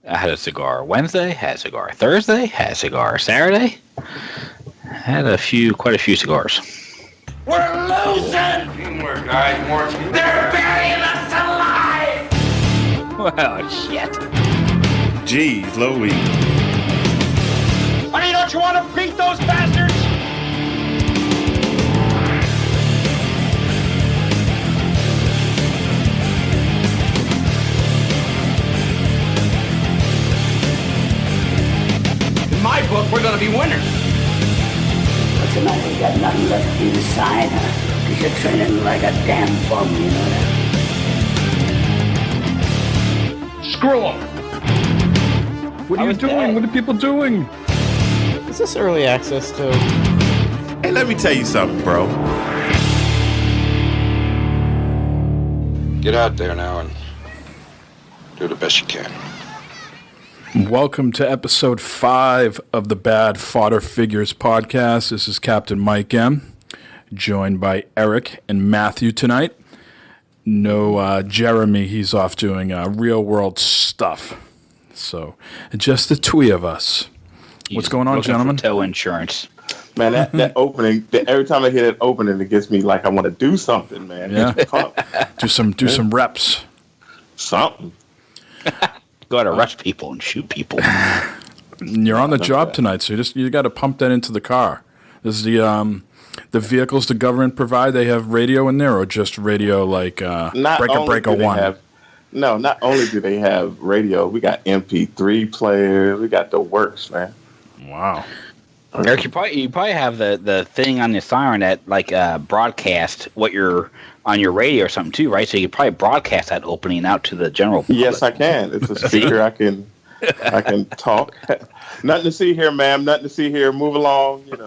I had a cigar Wednesday, had a cigar Thursday, had a cigar Saturday. Had quite a few cigars. We're losing! Teamwork, guys, more teamwork. They're burying us alive! Well, shit. Jeez Louise. Honey, don't you want to beat those bastards? In my book, we're going to be winners. What's the matter? You got nothing left inside, huh? Because you're training like a damn bum, you know that? Screw them. What are you doing? What are people doing? Is this early access to? Hey, let me tell you something, bro. Get out there now and do the best you can. Welcome to episode 5 of the Bad Fodder Figures podcast. This is Captain Mike M., joined by Eric and Matthew tonight. No Jeremy, he's off doing real world stuff. So, just the two of us. What's going on, gentlemen? Tow insurance. Man, that opening, every time I hear that opening, it gets me like I want to do something, man. Yeah. do some reps. Something. Go to rush people and shoot people. You're on the job tonight, so you got to pump that into the car. This is the vehicles the government provide. They have radio in there, or just radio like Breaker 1. Not only do they have radio, we got MP3 players, we got the works, man. Wow. Eric, you probably have the thing on the siren that broadcast what you're on your radio or something too, right? So you probably broadcast that opening out to the general public. Yes, I can. It's a speaker. I can talk. Nothing to see here, ma'am. Nothing to see here. Move along. You know.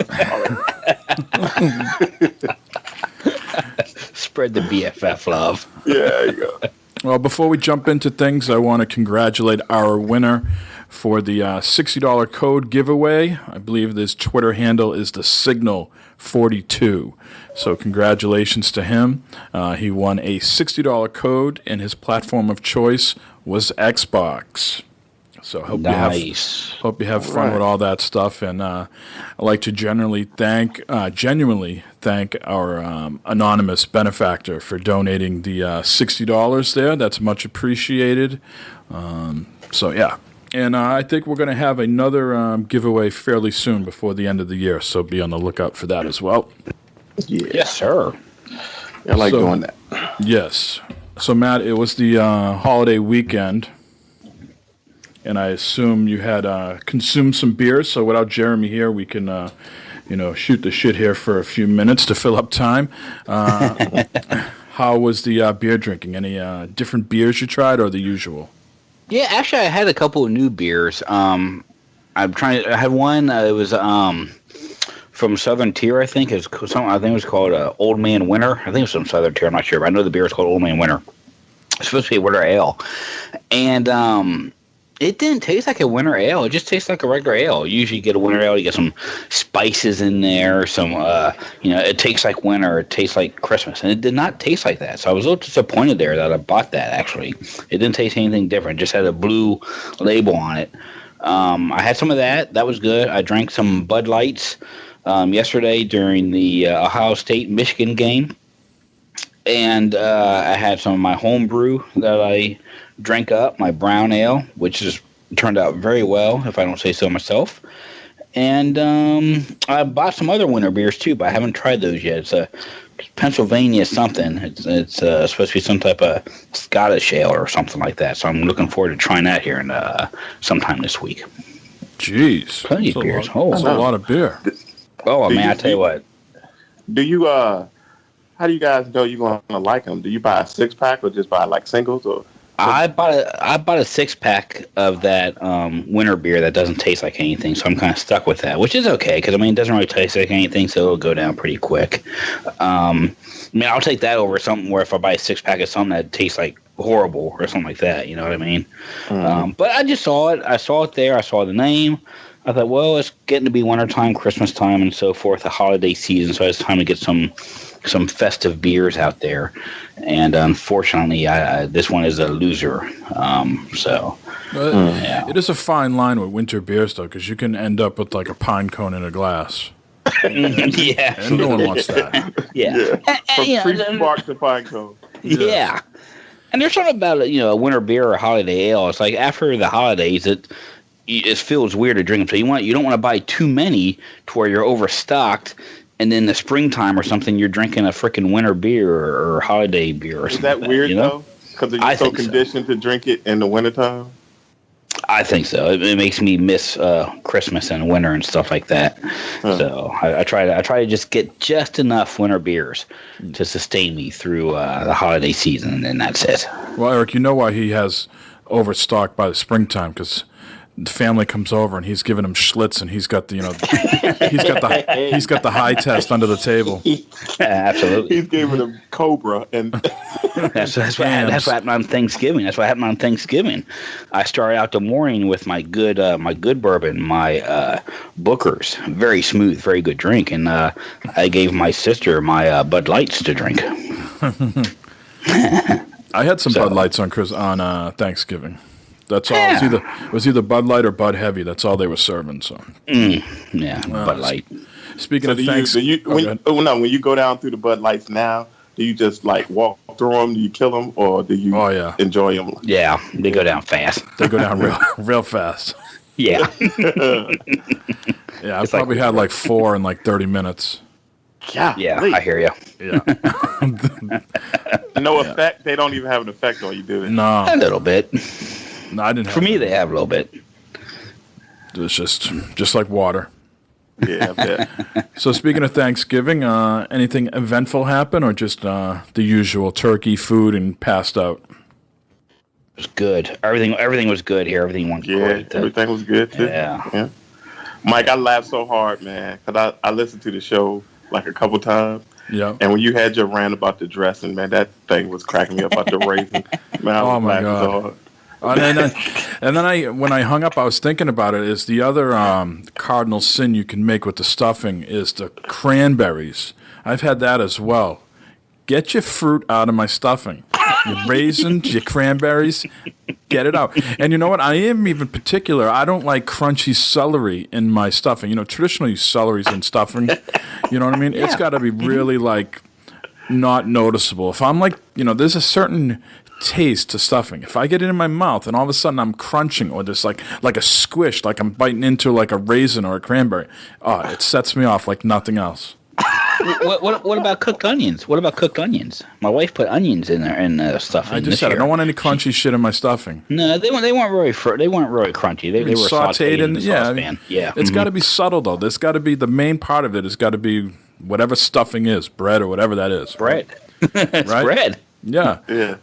Spread the BFF love. Yeah, there you go. Well, before we jump into things, I want to congratulate our winner for the $60 code giveaway. I believe this Twitter handle is the Signal42. So congratulations to him. He won a $60 code, and his platform of choice was Xbox. So hope you have fun with all that stuff. And I'd like to genuinely thank our anonymous benefactor for donating the $60 there. That's much appreciated. So yeah. And I think we're going to have another giveaway fairly soon before the end of the year. So be on the lookout for that as well. Yeah. Yes, sir. I like doing that. Yes. So Matt, it was the holiday weekend. And I assume you had consumed some beers. So without Jeremy here, we can, shoot the shit here for a few minutes to fill up time. How was the beer drinking? Any different beers you tried, or the usual? Yeah, actually, I had a couple of new beers. I had one. It was from Southern Tier, I think. It was called Old Man Winter. I think it was from Southern Tier. I'm not sure, but I know the beer is called Old Man Winter. It's supposed to be a winter ale, and it didn't taste like a winter ale. It just tastes like a regular ale. Usually you get a winter ale, you get some spices in there, it tastes like winter, it tastes like Christmas. And it did not taste like that. So I was a little disappointed there that I bought that, actually. It didn't taste anything different. It just had a blue label on it. I had some of that. That was good. I drank some Bud Lights yesterday during the Ohio State-Michigan game. And I had some of my home brew that I drank up, my brown ale, which has turned out very well, if I don't say so myself. And I bought some other winter beers too, but I haven't tried those yet. It's a Pennsylvania something. It's supposed to be some type of Scottish ale or something like that. So I'm looking forward to trying that here in sometime this week. Jeez, plenty of beers. That's a lot of beer. Oh man, I tell you what. Do you how do you guys know you're going to like them? Do you buy a 6-pack or just buy like singles? Or I bought a 6-pack of that winter beer that doesn't taste like anything, so I'm kind of stuck with that, which is okay because it doesn't really taste like anything, so it'll go down pretty quick. I'll take that over something where if I buy a 6-pack of something that tastes like horrible or something like that, you know what I mean? Mm-hmm. But I just saw it. I saw it there. I saw the name. I thought, well, it's getting to be wintertime, Christmas time, and so forth, the holiday season, so it's time to get some festive beers out there. And unfortunately, this one is a loser. So It is a fine line with winter beers, though, because you can end up with like a pine cone in a glass. Yeah. And no one wants that. Yeah. From Yeah, tree bark to pine cone. Yeah. And there's something about a winter beer or holiday ale. It's like after the holidays, it feels weird to drink them. So you don't want to buy too many to where you're overstocked, and then the springtime or something you're drinking a freaking winter beer or holiday beer or something. Is that weird though? Because you're so think so. conditioned to drink it in the wintertime? I think so. It makes me miss Christmas and winter and stuff like that. So I try to just get just enough winter beers to sustain me through the holiday season, and that's it. Well, Eric, you know why he has overstock by the springtime, because the family comes over and he's giving him Schlitz, and he's got the he's got the high test under the table. Absolutely. He's giving them Cobra, and That's what happened on Thanksgiving. That's what happened on Thanksgiving. I started out the morning with my good bourbon, my Booker's, very smooth, very good drink, and I gave my sister my Bud Lights to drink. I had some Bud Lights on Thanksgiving. That's all. It was either Bud Light or Bud Heavy. That's all they were serving. So Bud Light. Speaking of Thanksgiving, when you go down through the Bud Lights now, do you just like walk through them? Do you kill them, or do you enjoy them? Yeah, they go down fast. They go down real fast. Yeah. Yeah, I probably had like 4 in like 30 minutes. Yeah, I hear you. Yeah. No effect. They don't even have an effect on you, do they? No. A little bit. No, I didn't. For me, they have a little bit. It's just like water. Yeah, I bet. So speaking of Thanksgiving, anything eventful happen, or just the usual turkey, food, and passed out? It was good. Everything was good here. Everything went great. Everything was good too. Yeah. Mike, I laughed so hard, man, because I listened to the show like a couple times. Yeah. And when you had your rant about the dressing, man, that thing was cracking me up about the raisin. Man, I was laughing so hard. And then when I hung up, I was thinking about it. Is the other cardinal sin you can make with the stuffing is the cranberries. I've had that as well. Get your fruit out of my stuffing. Your raisins, your cranberries, get it out. And you know what? I am even particular. I don't like crunchy celery in my stuffing. Traditionally celery's in stuffing. You know what I mean? Yeah. It's got to be really like not noticeable. If I'm like, there's a certain taste to stuffing. If I get it in my mouth and all of a sudden I'm crunching, or there's like a squish, like I'm biting into like a raisin or a cranberry, it sets me off like nothing else. What about cooked onions? What about cooked onions? My wife put onions in there and stuffing. I just said I don't want any crunchy shit in my stuffing. No, they weren't really crunchy. They were sautéed in the saucepan. Yeah. It's got to be subtle though. There's got to be the main part of it. Has got to be whatever stuffing is, bread or whatever that is. Bread. It's right? bread. Yeah. Yeah.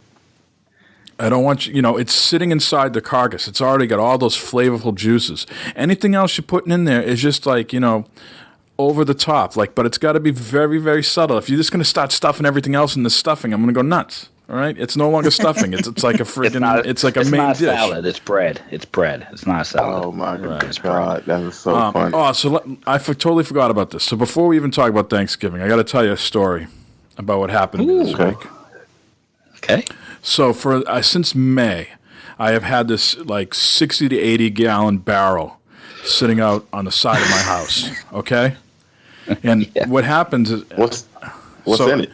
I don't want it's sitting inside the carcass. It's already got all those flavorful juices. Anything else you're putting in there is just like, over the top. But it's got to be very, very subtle. If you're just going to start stuffing everything else in the stuffing, I'm going to go nuts. All right? It's no longer stuffing. It's like a freaking, it's like a main dish. It's not a salad. It's bread. It's bread. It's not a salad. Oh, my God. That was so funny. I totally forgot about this. So before we even talk about Thanksgiving, I got to tell you a story about what happened to me this week. Okay. So since May, I have had this like 60 to 80 gallon barrel sitting out on the side of my house. Okay, and what happens is what's in it?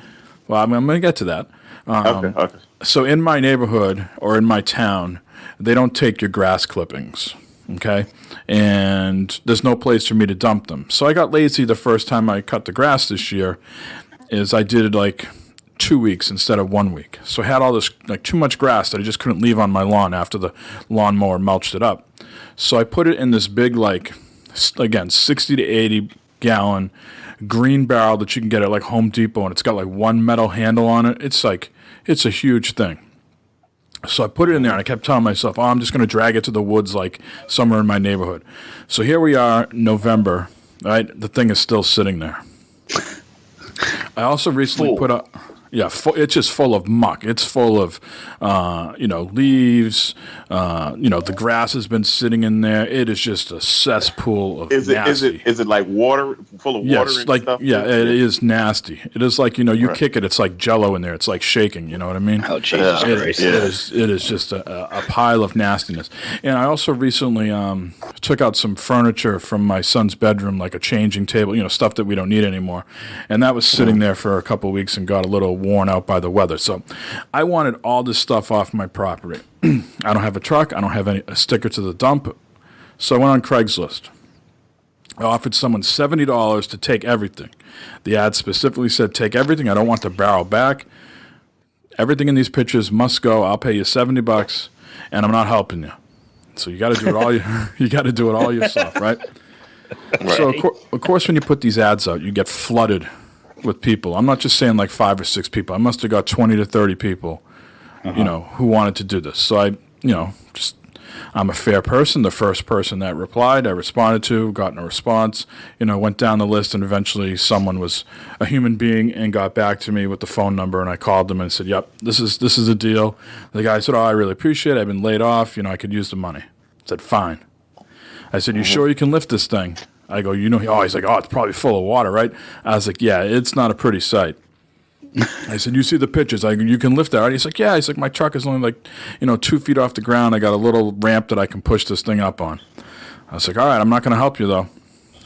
Well, I'm going to get to that. Okay. So in my neighborhood or in my town, they don't take your grass clippings. Okay, and there's no place for me to dump them. So I got lazy the first time I cut the grass this year. I did like 2 weeks instead of 1 week. So I had all this, like, too much grass that I just couldn't leave on my lawn after the lawnmower mulched it up. So I put it in this big, 60 to 80 gallon green barrel that you can get at like Home Depot, and it's got like one metal handle on it. It's a huge thing. So I put it in there, and I kept telling myself, I'm just going to drag it to the woods, like somewhere in my neighborhood. So here we are, November, right? The thing is still sitting there. I also recently put up... Yeah, it's just full of muck. It's full of, leaves. The grass has been sitting in there. It is just a cesspool of nasty. Is it like water, full of water Yes, and like stuff? it is nasty. It is like you kick it. It's like Jello in there. It's like shaking. You know what I mean? Oh, Jesus Christ! It is just a pile of nastiness. And I also recently took out some furniture from my son's bedroom, like a changing table, stuff that we don't need anymore. And that was sitting there for a couple of weeks and got a little worn out by the weather. So I wanted all this stuff off my property. I don't have a truck. I don't have a sticker to the dump. So I went on Craigslist. I offered someone $70 to take everything. The ad specifically said, take everything. I don't want the barrel back. Everything in these pictures must go. I'll pay you $70, and I'm not helping you. So you got to do it all. You got to do it all yourself, right? So of course, when you put these ads out, you get flooded with people. I'm not just saying like 5 or 6 people. I must have got 20 to 30 people, who wanted to do this. So I'm a fair person. The first person that replied, I responded to, got a response, went down the list, and eventually someone was a human being and got back to me with the phone number, and I called them and said, yep, this is a deal. The guy said, oh, I really appreciate it. I've been laid off. I could use the money. I said, fine. I said, you sure you can lift this thing? I go, he's like, oh, it's probably full of water, right? I was like, yeah, it's not a pretty sight. I said, you see the pictures? You can lift that, right? He's like, yeah. He's like, my truck is only 2 feet off the ground. I got a little ramp that I can push this thing up on. I was like, all right, I'm not going to help you, though.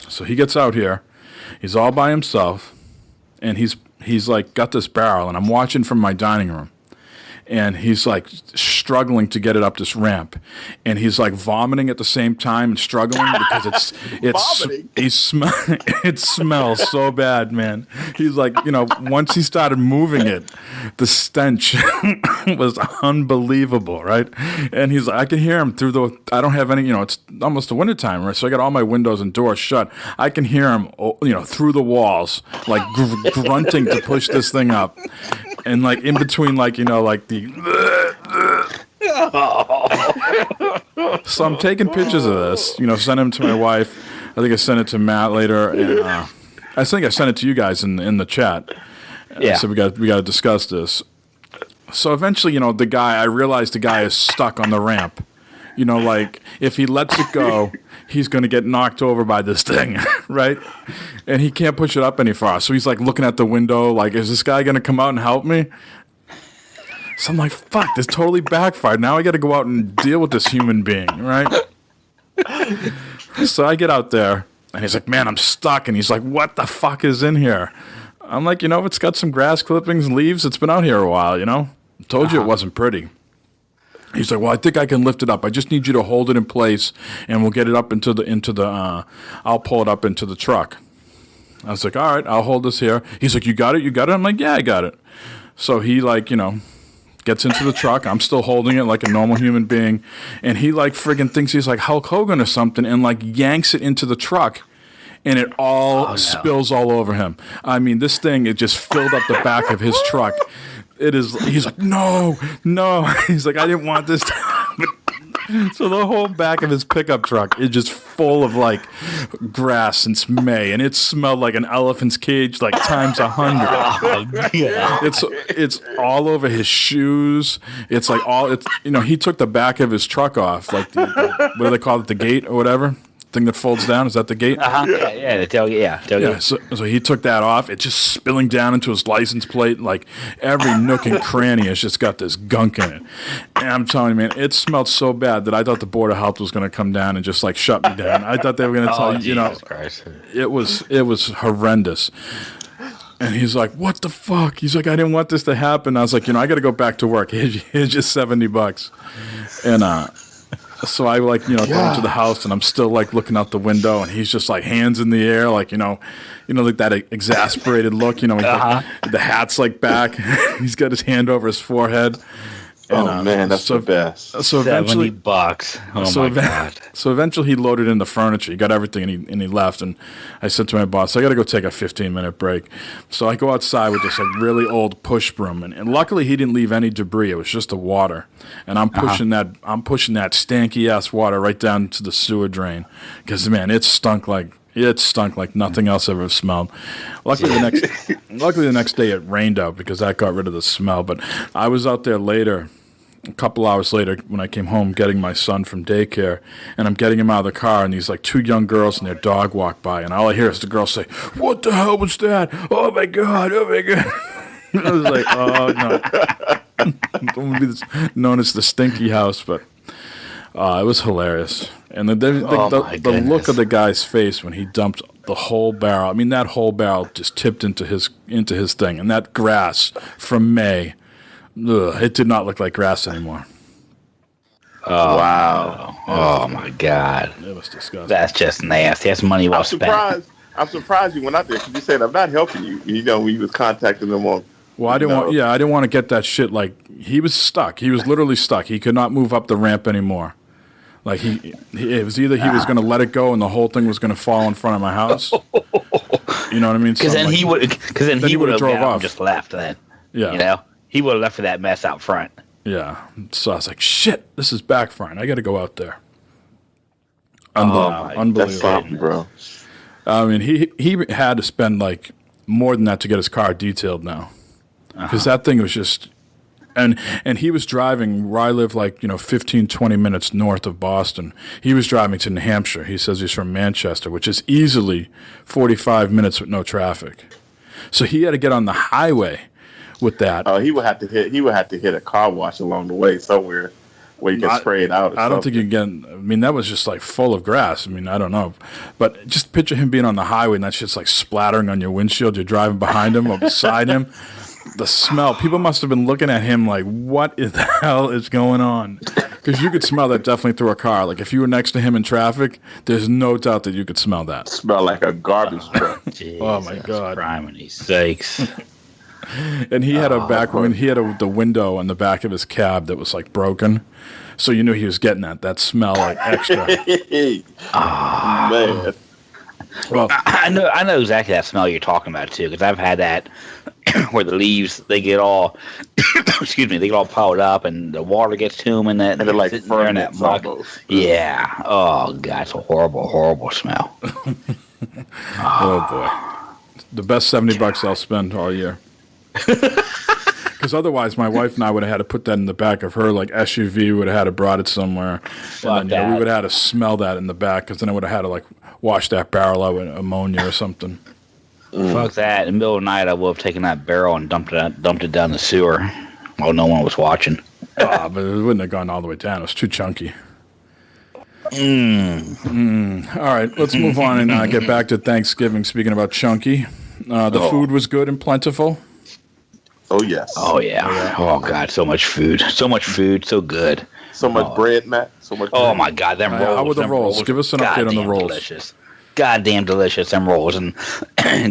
So he gets out here. He's all by himself, and he's like got this barrel, and I'm watching from my dining room. And he's like struggling to get it up this ramp, and he's like vomiting at the same time and struggling because it smells so bad, man. He's like, once he started moving it, the stench was unbelievable, right? And he's like, I can hear him through I don't have any, it's almost the wintertime, right? So I got all my windows and doors shut. I can hear him, through the walls, like grunting to push this thing up. And like in between, so I'm taking pictures of this, send them to my wife. I think I sent it to Matt later, and I think I sent it to you guys in the chat. Yeah. So we got to discuss this. So eventually, I realized the guy is stuck on the ramp. If he lets it go, he's going to get knocked over by this thing, right? And he can't push it up any far. So he's like looking at the window, like, is this guy going to come out and help me? So I'm like, fuck, this totally backfired. Now I got to go out and deal with this human being, right? So I get out there, and he's like, man, I'm stuck. And he's like, what the fuck is in here? I'm like, it's got some grass clippings and leaves. It's been out here a while, I told you it wasn't pretty. He's like, well, I think I can lift it up. I just need you to hold it in place, and we'll get it up into the. I'll pull it up into the truck. I was like, all right, I'll hold this here. He's like, you got it? You got it? I'm like, yeah, I got it. So he gets into the truck. I'm still holding it like a normal human being, and he friggin' thinks he's like Hulk Hogan or something, and yanks it into the truck. And it all spills all over him. I mean, this thing, it just filled up the back of his truck. He's like, no. He's like, I didn't want this to happen. So the whole back of his pickup truck is just full of grass since May, and it smelled like an elephant's cage times 100. Oh, yeah. It's all over his shoes. It's he took the back of his truck off, what do they call it, the gate or whatever. Thing that folds down, is that the gate? Uh-huh. Yeah, the tailgate. Yeah, so he took that off. It's just spilling down into his license plate. Every nook and cranny has just got this gunk in it. And I'm telling you, man, it smelled so bad that I thought the Board of Health was going to come down and just shut me down. I thought they were going to tell Jesus Christ. It was horrendous. And he's like, what the fuck? He's like, I didn't want this to happen. I was like, I got to go back to work. Here's just $70. And so I go into the house, and I'm still looking out the window, and he's just hands in the air, that exasperated look. The hat's back. He's got his hand over his forehead. And, man, that's the best. So eventually, $70. Oh my God. So eventually, he loaded in the furniture. He got everything, and he left. And I said to my boss, I got to go take a 15-minute break. So I go outside with this really old push broom, and luckily he didn't leave any debris. It was just the water, and I'm pushing that stanky ass water right down to the sewer drain, because man, it stunk It stunk like nothing else ever smelled. Luckily, the next day it rained out because that got rid of the smell. But I was out there later, a couple hours later, when I came home getting my son from daycare, and I'm getting him out of the car, and these like two young girls and their dog walk by, and all I hear is the girl say, "What the hell was that? Oh my god! Oh my god!" I was like, "Oh no!" Don't want to be known as the stinky house, but it was hilarious. And the look of the guy's face when he dumped the whole barrel. I mean, that whole barrel just tipped into his thing. And that grass from May, it did not look like grass anymore. Oh, wow. Oh, my God. It was disgusting. That's just nasty. That's money well spent. I'm surprised you went out there because you said I'm not helping you. You know, when you was contacting them on. Well, I didn't want to get that shit. Like, he was stuck. He was literally stuck. He could not move up the ramp anymore. Like it was either he was going to let it go and the whole thing was going to fall in front of my house. You know what I mean? Because then he would have drove off. And just left. Then yeah, you know, he would have left for that mess out front. Yeah. So I was like, shit, this is backfiring. I got to go out there. Unbelievable. That's something, bro. I mean, he had to spend like more than that to get his car detailed now, because that thing was just. And he was driving where I live, like, 15, 20 minutes north of Boston. He was driving to New Hampshire. He says he's from Manchester, which is easily 45 minutes with no traffic. So he had to get on the highway with that. Oh, he would have to hit a car wash along the way somewhere where you can spray it out. I don't think you can. I mean, that was just like full of grass. I mean, I don't know, but just picture him being on the highway and that shit's like splattering on your windshield. You're driving behind him or beside him. The smell. People must have been looking at him like, what the hell is going on? Because you could smell that definitely through a car. Like, if you were next to him in traffic, there's no doubt that you could smell that. Smell like a garbage truck. Oh, my God. Criminy sakes. And he had the window on the back of his cab that was, like, broken. So you knew he was getting that smell, like, extra. Man. Well, I know exactly that smell you're talking about, too, because I've had that where the leaves, they get all, excuse me, they get all piled up and the water gets to them and that, and they're like there in that mug. Yeah. Oh, God, it's a horrible, horrible smell. Oh, boy. The best $70 I'll spend all year. Because otherwise, my wife and I would have had to put that in the back of her like SUV. We would have had to brought it somewhere, and then we would have had to smell that in the back. Because then I would have had to like wash that barrel out with ammonia or something. Fuck that! In the middle of the night, I would have taken that barrel and dumped it down the sewer while no one was watching. But it wouldn't have gone all the way down. It was too chunky. All right, let's move on and get back to Thanksgiving. Speaking about chunky, the food was good and plentiful. Oh, yes. Oh, yeah. Oh, God, so much food. So much food, so good. So much bread, Matt. So much bread. Oh, my God, them rolls. How were the rolls? Give us an update on the rolls. Delicious. Goddamn delicious, them rolls. And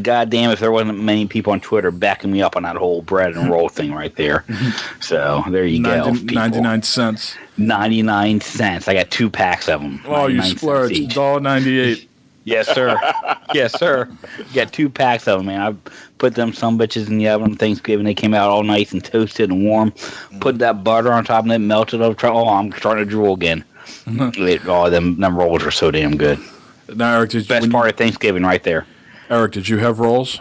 goddamn if there wasn't many people on Twitter backing me up on that whole bread and roll thing right there. So, there you go, people. 99 cents. 99 cents. I got 2 packs of them. Oh, you splurged. $1.98. Yes, sir. Yes, sir. Got 2 packs of them, man. I put them some bitches in the oven on Thanksgiving. They came out all nice and toasted and warm. Put that butter on top of it, melted up. Oh, I'm starting to drool again. Them rolls are so damn good. Now, Eric, best part of Thanksgiving right there. Eric, did you have rolls?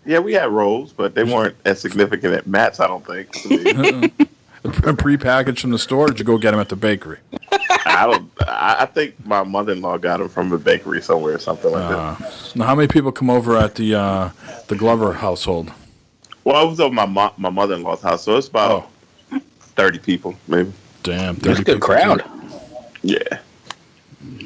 Yeah, we had rolls, but they weren't as significant at Matt's, I don't think. Pre-packaged from the store, or did you go get them at the bakery? I think my mother-in-law got them from the bakery somewhere or something like that. Now, how many people come over at the Glover household? Well, it was over my mother-in-law's house, so it's about 30 people, maybe. Damn, 30 That's a good crowd. Yeah.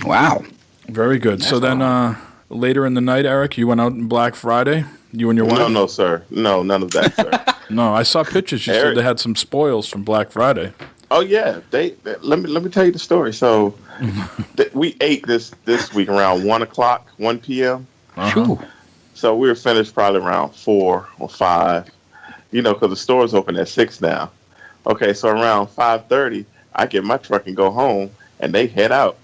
Wow. Very good. That's so then later in the night, Eric, you went out on Black Friday? You and your wife? No, sir. No, none of that, sir. No, I saw pictures. You said they had some spoils from Black Friday. Oh yeah, let me tell you the story. So we ate this week around 1 p.m. So we were finished probably around 4 or 5. Because the store's open at 6 now. Okay, so around 5:30, I get my truck and go home, and they head out.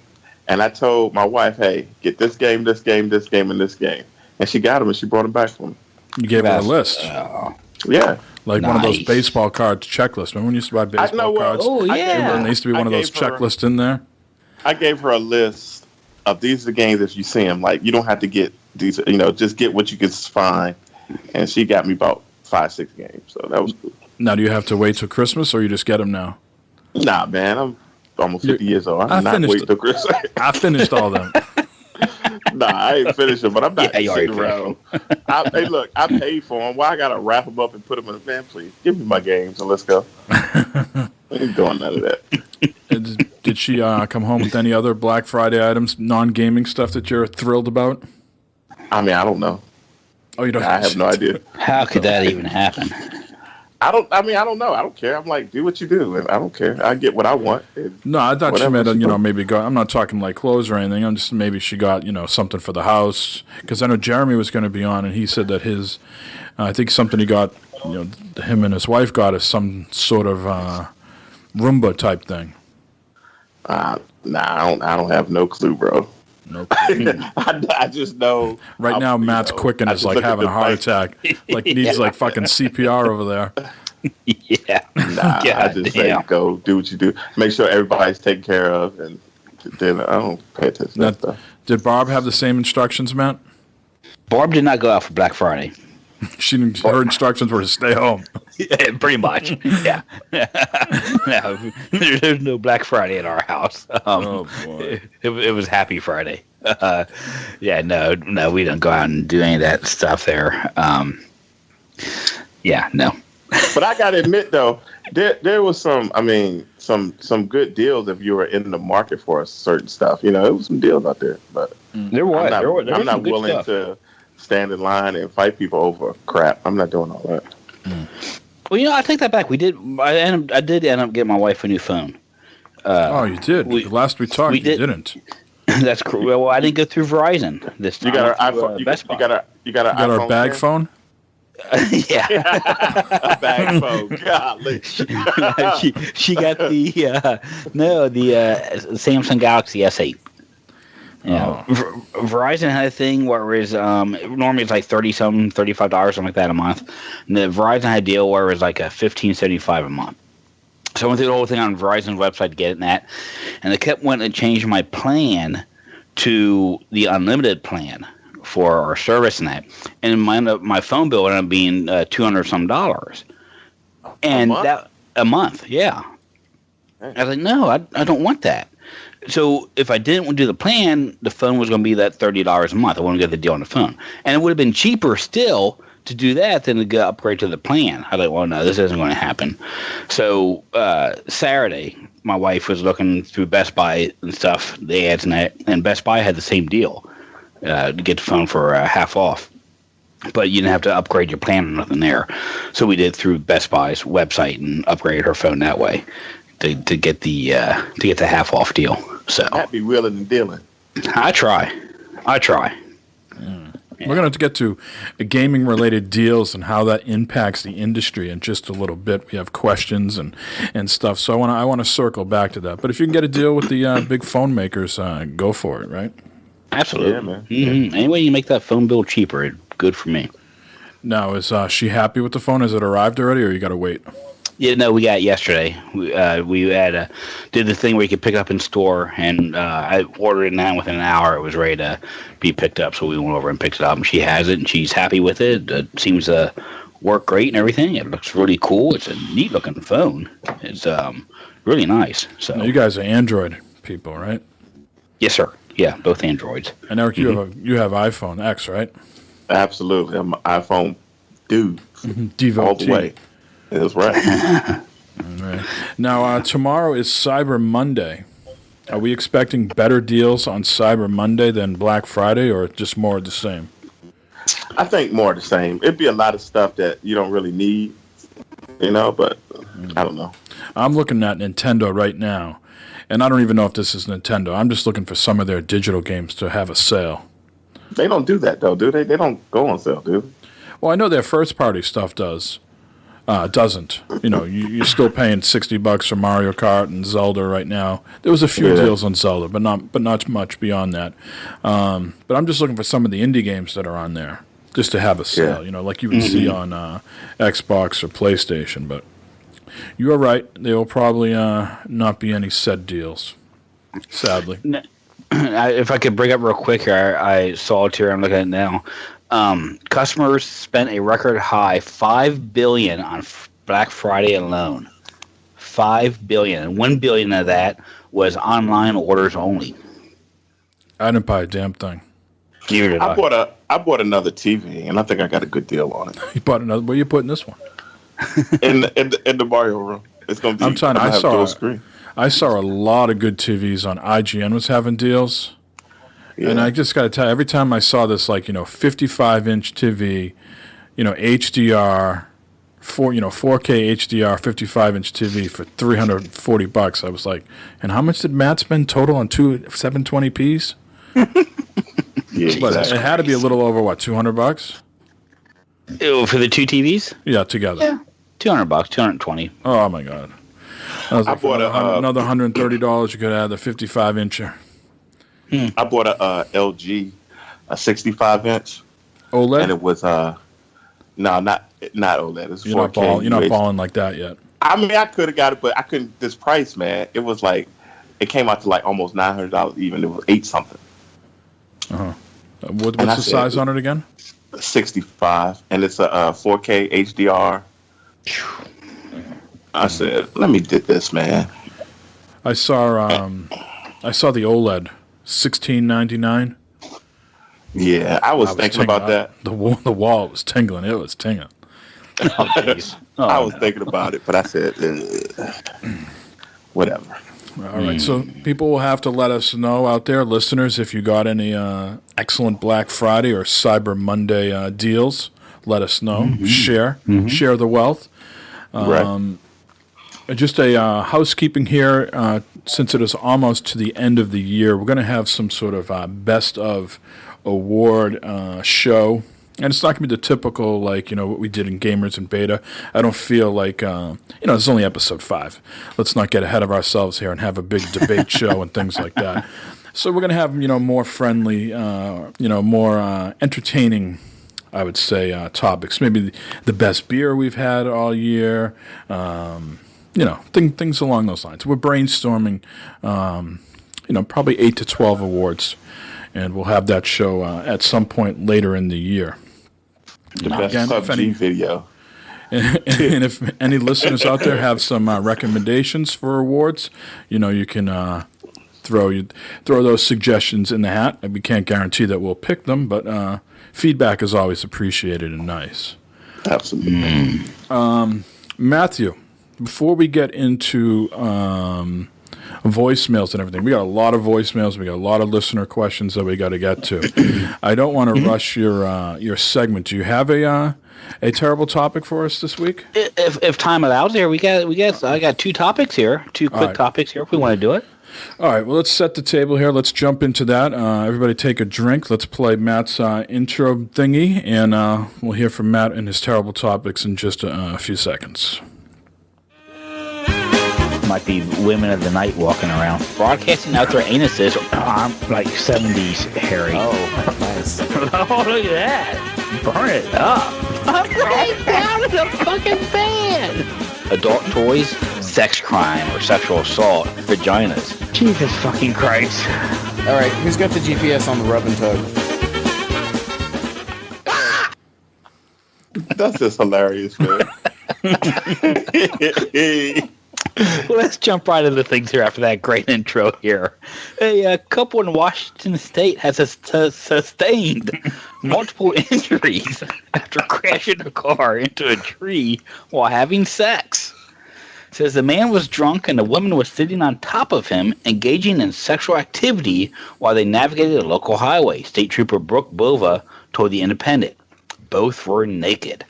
And I told my wife, "Hey, get this game, this game, this game, and this game." And she got them, and she brought them back for me. You gave her a list. Yeah. Like one of those baseball card checklists. Remember when you used to buy baseball cards? Oh, yeah. There used to be one of those checklists in there. I gave her a list these are the games if you see them. Like you don't have to get these. Just get what you can find. And she got me about 5-6 games, so that was cool. Now, do you have to wait till Christmas, or you just get them now? Nah, man, I'm almost 50 years old. I'm not waiting till Christmas. I finished all them. Nah, I ain't finished them, but I'm not you sitting around. Hey, look, I paid for them. Why I gotta wrap them up and put them in a van? Please give me my games and let's go. I ain't doing none of that. Did she come home with any other Black Friday items, non-gaming stuff that you're thrilled about? I mean, I don't know. Oh, you don't? I have no idea. How could that even happen? I don't know. I don't care. I'm like, do what you do, and I don't care. I get what I want. No, I thought she meant, maybe go. I'm not talking like clothes or anything. I'm just maybe she got, something for the house. Because I know Jeremy was going to be on, and he said that his, I think something he got, him and his wife got is some sort of Roomba type thing. Nah, I don't have no clue, bro. No clue. I just know. Right now, Matt's quicken is like having a heart attack. Like needs like fucking CPR over there. Yeah. Nah, I just say go do what you do. Make sure everybody's taken care of, and then I don't pay attention to that stuff. Did Barb have the same instructions, Matt? Barb did not go out for Black Friday. Her instructions were to stay home. Yeah, pretty much. Yeah. No, there's no Black Friday at our house. Oh boy. It was Happy Friday. Yeah, no, we don't go out and do any of that stuff there. Yeah, no. But I gotta admit though, there was some good deals if you were in the market for a certain stuff. It was some deals out there, but there was. I'm not willing to stand in line and fight people over crap. I'm not doing all that. Well, I take that back. I did end up getting my wife a new phone. You did. Last we talked, you didn't. That's cool. Well, I didn't go through Verizon this time. You got our iPhone. You got our bag phone. Yeah, a bag phone. Golly. she got the Samsung Galaxy S8. Yeah, Verizon had a thing where it was normally it's like $35 something like that a month. And the Verizon had a deal where it was like a $15.75 a month. So I went through the whole thing on Verizon's website to get it in that, and they kept wanting to change my plan to the unlimited plan for our service and that, and my phone bill ended up being $200 some, and that a month, yeah. I was like, no, I don't want that. So if I didn't do the plan, the phone was going to be that $30 a month. I want to get the deal on the phone, and it would have been cheaper still to do that than to go upgrade to the plan. I was like, well, no, this isn't going to happen. So Saturday, my wife was looking through Best Buy and stuff, the ads and that, and Best Buy had the same deal to get the phone for half off. But you didn't have to upgrade your plan or nothing there. So we did through Best Buy's website and upgraded her phone that way to get the half off deal. So that'd be wheeling and dealing. I try. We're going to get to gaming related deals and how that impacts the industry in just a little bit. We have questions and stuff. So I want to circle back to that. But if you can get a deal with the big phone makers, go for it, right? Absolutely. Yeah, man. Mm-hmm. Any way you make that phone bill cheaper, good for me. Now, is she happy with the phone? Has it arrived already, or you got to wait? Yeah, no, we got it yesterday. We had did the thing where you could pick up in store, and I ordered it, and within an hour it was ready to be picked up. So we went over and picked it up, and she has it, and she's happy with it. It seems to work great and everything. It looks really cool. It's a neat looking phone. It's really nice. So now, you guys are Android people, right? Yes, sir. Yeah, both Androids. And Eric, you have iPhone X, right? Absolutely, I'm an iPhone dude. Devotee. All the way. That's right. All right. Now, tomorrow is Cyber Monday. Are we expecting better deals on Cyber Monday than Black Friday, or just more of the same? I think more of the same. It'd be a lot of stuff that you don't really need, but I don't know. I'm looking at Nintendo right now, and I don't even know if this is Nintendo. I'm just looking for some of their digital games to have a sale. They don't do that, though, do they? They don't go on sale, do they? Well, I know their first-party stuff doesn't. You're still paying $60 for Mario Kart and Zelda right now. There was a few deals on Zelda, but not much beyond that. But I'm just looking for some of the indie games that are on there, just to have a sale. Like you would see on Xbox or PlayStation. But you are right; there will probably not be any set deals, sadly. if I could bring up real quick here, I saw it here. I'm looking at it now. Customers spent a record high $5 billion on Black Friday alone. $5 billion, and $1 billion of that was online orders only. I didn't buy a damn thing. I bought another TV, and I think I got a good deal on it. You bought another. Where you putting this one? in the Mario room. It's gonna be. I'm telling you, I saw a lot of good TVs on IGN was having deals. Yeah. And I just got to tell you, every time I saw this, 55-inch TV, HDR, 4K HDR 55-inch TV for $340, I was like, and how much did Matt spend total on two 720p's? Yeah, but it had to be a little over $200. For the two TVs? Yeah, together. Yeah, $200, $220. Oh my God! I bought another $130. You could add the 55-incher. I bought a LG, a 65-inch OLED, and it was no, not OLED. It's 4K. You're not balling like that yet. I mean, I could have got it, but I couldn't. This price, man, it was like it came out to almost $900. Even it was $8 something. What's the size on it again? 65, and it's a 4K HDR. I said, let me get this, man. I saw the OLED, $16.99. Yeah, I was thinking about that. The wall was tingling. It was tingling. I was thinking about it, but I said, whatever. All right, so people will have to let us know out there, listeners, if you got any excellent Black Friday or Cyber Monday deals. Let us know. Share the wealth. Right. Just a housekeeping here. Since it is almost to the end of the year, we're going to have some sort of best of award show. And it's not going to be the typical, what we did in Gamers and Beta. I don't feel like, it's only episode 5. Let's not get ahead of ourselves here and have a big debate show and things like that. So we're going to have, more friendly, more entertaining, I would say, topics. Maybe the best beer we've had all year, things along those lines. We're brainstorming, probably 8 to 12 awards. And we'll have that show at some point later in the year. The best PUBG video. And if any listeners out there have some recommendations for awards, you can throw those suggestions in the hat. We can't guarantee that we'll pick them, but feedback is always appreciated and nice. Absolutely. Matthew, before we get into voicemails and everything, we got a lot of voicemails. We got a lot of listener questions that we got to get to. I don't want to rush your segment. Do you have a terrible topic for us this week? If time allows, here I got 2 topics here, 2 quick topics here. If we want to do it. All right. Well, let's set the table here. Let's jump into that. Everybody, take a drink. Let's play Matt's intro thingy, and we'll hear from Matt and his terrible topics in just a few seconds. Might be women of the night walking around, broadcasting out their anuses. I'm like 70s Harry. Oh, nice. Oh, look at that. Burn it up. I'm right down to the fucking fan. Adult toys, sex crime or sexual assault, vaginas. Jesus fucking Christ. All right, who's got the GPS on the rub and tug? That's just hilarious, man. Well, let's jump right into things here after that great intro here. A couple in Washington State has sustained multiple injuries after crashing a car into a tree while having sex. It says the man was drunk and the woman was sitting on top of him, engaging in sexual activity while they navigated a local highway. State Trooper Brooke Bova told The Independent. Both were naked.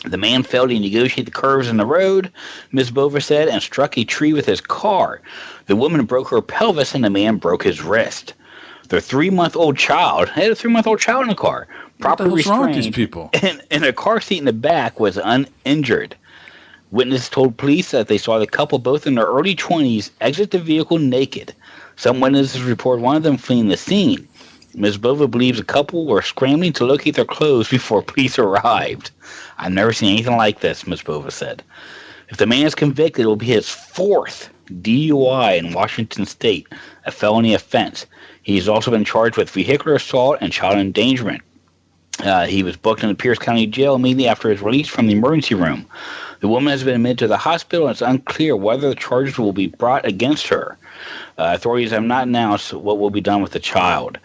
The man failed to negotiate the curves in the road, Ms. Bova said, and struck a tree with his car. The woman broke her pelvis and the man broke his wrist. Their 3-month-old child had a 3-month-old child in the car, properly restrained, wrong with these people? And a car seat in the back was uninjured. Witnesses told police that they saw the couple, both in their early 20s, exit the vehicle naked. Some witnesses reported one of them fleeing the scene. Ms. Bova believes the couple were scrambling to locate their clothes before police arrived. I've never seen anything like this, Ms. Bova said. If the man is convicted, it will be his 4th DUI in Washington State, a felony offense. He's also been charged with vehicular assault and child endangerment. He was booked in the Pierce County Jail immediately after his release from the emergency room. The woman has been admitted to the hospital, and it's unclear whether the charges will be brought against her. Authorities have not announced what will be done with the child.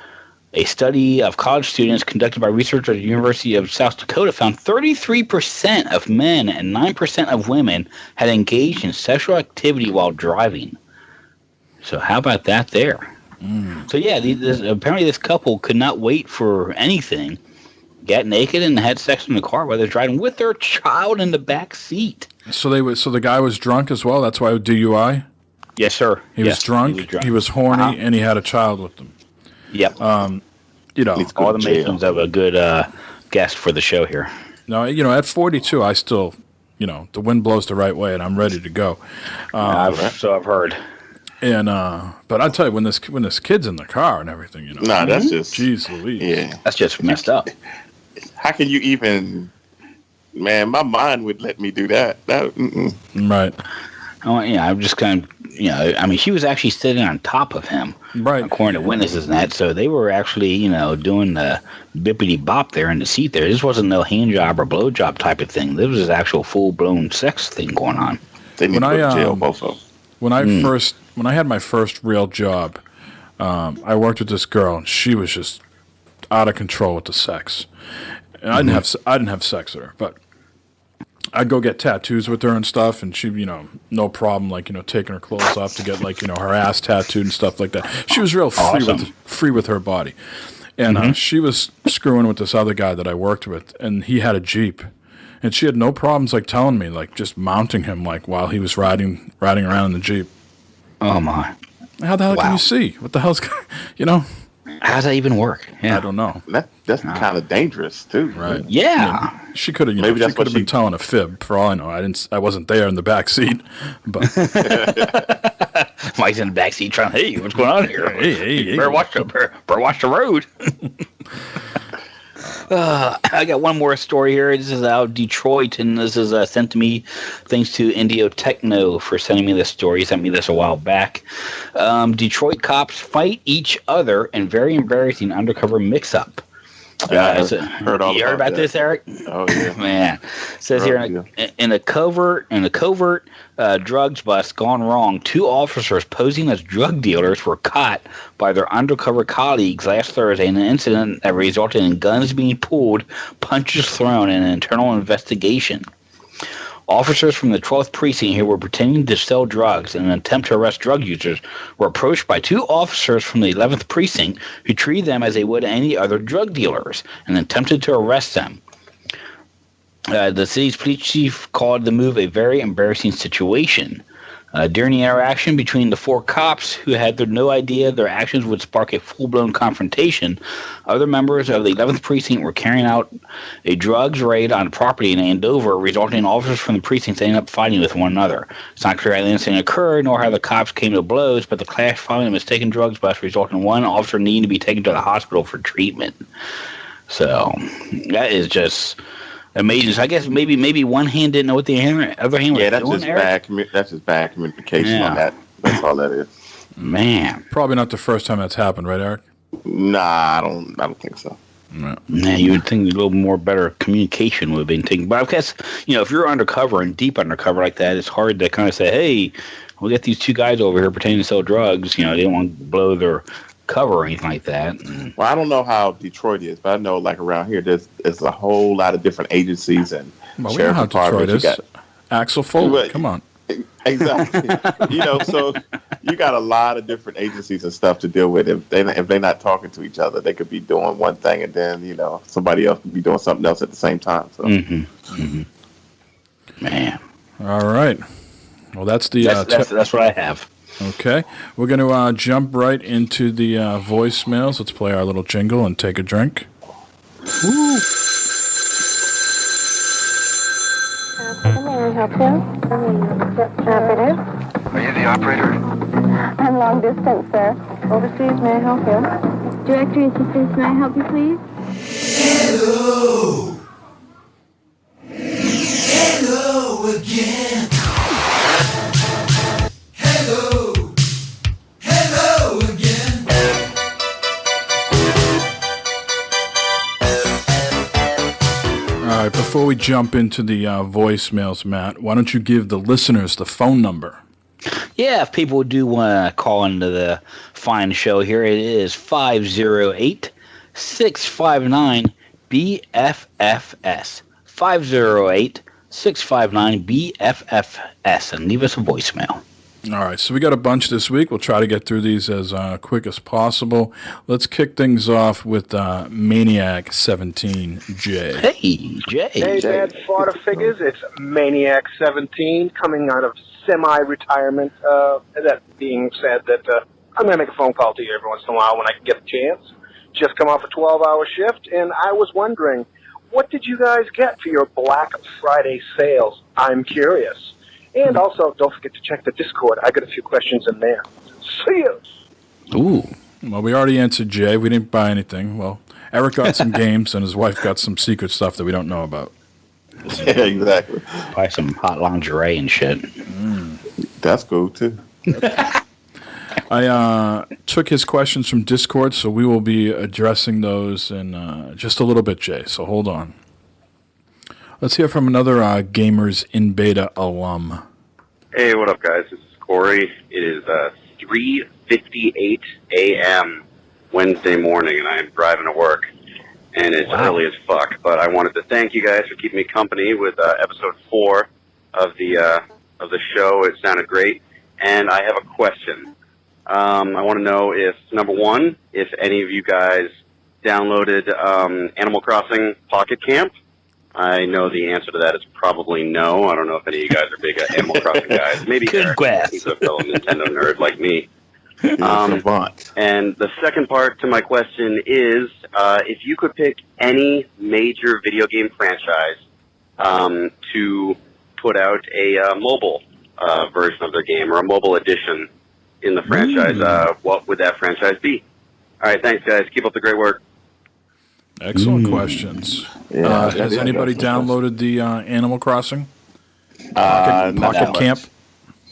A study of college students conducted by researchers at the University of South Dakota found 33% of men and 9% of women had engaged in sexual activity while driving. So how about that there? So yeah, apparently this couple could not wait for anything, got naked and had sex in the car while they're driving with their child in the back seat. So the guy was drunk as well. That's why DUI. Yes, sir. He was drunk. He was horny, and he had a child with him. Yep. All the makings of a good guest for the show here. No, at 42, I still, the wind blows the right way, and I'm ready to go. So I've heard. And but I tell you, when this kid's in the car and everything, Nah, that's just. Jeez Louise. Yeah. That's just messed up. How can you even? Man, my mind would let me do that. Right. Oh, yeah, I'm just kind of, she was actually sitting on top of him, right? According to witnesses and that, so they were actually, doing the bippity bop there in the seat there. This wasn't no hand job or blow job type of thing. This was actual full blown sex thing going on. They need to go to jail, both of them. When I had my first real job, I worked with this girl, and she was just out of control with the sex. And I didn't have sex with her, but I'd go get tattoos with her and stuff, and she, no problem, taking her clothes off to get, her ass tattooed and stuff like that. She was real free with her body. And she was screwing with this other guy that I worked with, and he had a Jeep. And she had no problems, telling me, just mounting him, while he was riding around in the Jeep. Oh, my. How the hell can you see? What the hell's, How does that even work? Yeah. I don't know. That's kind of dangerous too. Right. Yeah. I mean, she could have. Maybe she could have been telling a fib. For all I know, I wasn't there in the back seat. But Mike's in the back seat trying. Hey, what's going on here? Hey. Better watch the road. I got one more story here. This is out of Detroit, and this is sent to me thanks to Indio Techno for sending me this story. He sent me this a while back. Detroit cops fight each other in very embarrassing undercover mix-up. Heard about this, Eric? Oh yeah, man. It says here in a covert drugs bust gone wrong, 2 officers posing as drug dealers were caught by their undercover colleagues last Thursday in an incident that resulted in guns being pulled, punches thrown, and an internal investigation. Officers from the 12th precinct who were pretending to sell drugs in an attempt to arrest drug users were approached by 2 officers from the 11th precinct who treated them as they would any other drug dealers and attempted to arrest them. The city's police chief called the move a very embarrassing situation. During the interaction between the 4 cops, who had no idea their actions would spark a full-blown confrontation, other members of the 11th precinct were carrying out a drugs raid on property in Andover, resulting in officers from the precincts ending up fighting with one another. It's not clear how the incident occurred, nor how the cops came to blows, but the clash following a mistaken drugs bust resulted in one officer needing to be taken to the hospital for treatment. So, that is just amazing. So I guess maybe one hand didn't know what the other hand was doing. That's just bad communication on that. That's all that is. Man, probably not the first time that's happened, right, Eric? Nah, I don't think so. No. Nah, you would think a little more better communication would have been taken. But I guess if you're undercover and deep undercover like that, it's hard to kind of say, "Hey, we got these 2 guys over here pretending to sell drugs." They don't want to blow their cover or anything like that. Well, I don't know how Detroit is, but I know like around here there's a whole lot of different agencies and sheriff departments. Axel Foley, come on. Exactly. So you got a lot of different agencies and stuff to deal with. If they're not talking to each other, they could be doing one thing and then somebody else could be doing something else at the same time. So. Man. All right. Well, that's that's what I have. Okay, we're going to jump right into the voicemails. Let's play our little jingle and take a drink. Woo. May I help you? Operator? Are you the operator? I'm long distance, sir. Overseas, may I help you? Directory assistance, may I help you, please? Hello! Hello again! Hello! before we jump into the voicemails, Matt, why don't you give the listeners the phone number? Yeah, if people do want to call into the fine show here, it is 508-659-BFFS. 508-659-BFFS, and leave us a voicemail. All right, so we got a bunch this week. We'll try to get through these as quick as possible. Let's kick things off with Maniac 17, Jay. Hey, Jay. Hey, Dad, Fodder figures. It's Maniac 17 coming out of semi-retirement. That being said, that I'm going to make a phone call to you every once in a while when I can get the chance. Just come off a 12-hour shift, and I was wondering, what did you guys get for your Black Friday sales? I'm curious. And also, don't forget to check the Discord. I got a few questions in there. See you. Ooh. Well, we already answered Jay. We didn't buy anything. Well, Eric got some games, and his wife got some secret stuff that we don't know about. Yeah, exactly. Buy some hot lingerie and shit. That's cool, too. I took his questions from Discord, so we will be addressing those in just a little bit, Jay. So hold on. Let's hear from another Gamers in Beta alum. Hey, what up, guys? This is Corey. It is 3:58 a.m. Wednesday morning, and I am driving to work. And it's early as fuck, but I wanted to thank you guys for keeping me company with episode 4 of the show. It sounded great. And I have a question. I want to know if, number one, if any of you guys downloaded Animal Crossing Pocket Camp. I know the answer to that is probably no. I don't know if any of you guys are big Animal Crossing guys. Maybe Eric, he's a fellow Nintendo nerd like me. And the second part to my question is, if you could pick any major video game franchise to put out a mobile version of their game or a mobile edition in the franchise, what would that franchise be? All right, thanks, guys. Keep up the great work. Excellent questions. Yeah, has anybody downloaded the Animal Crossing Pocket Camp?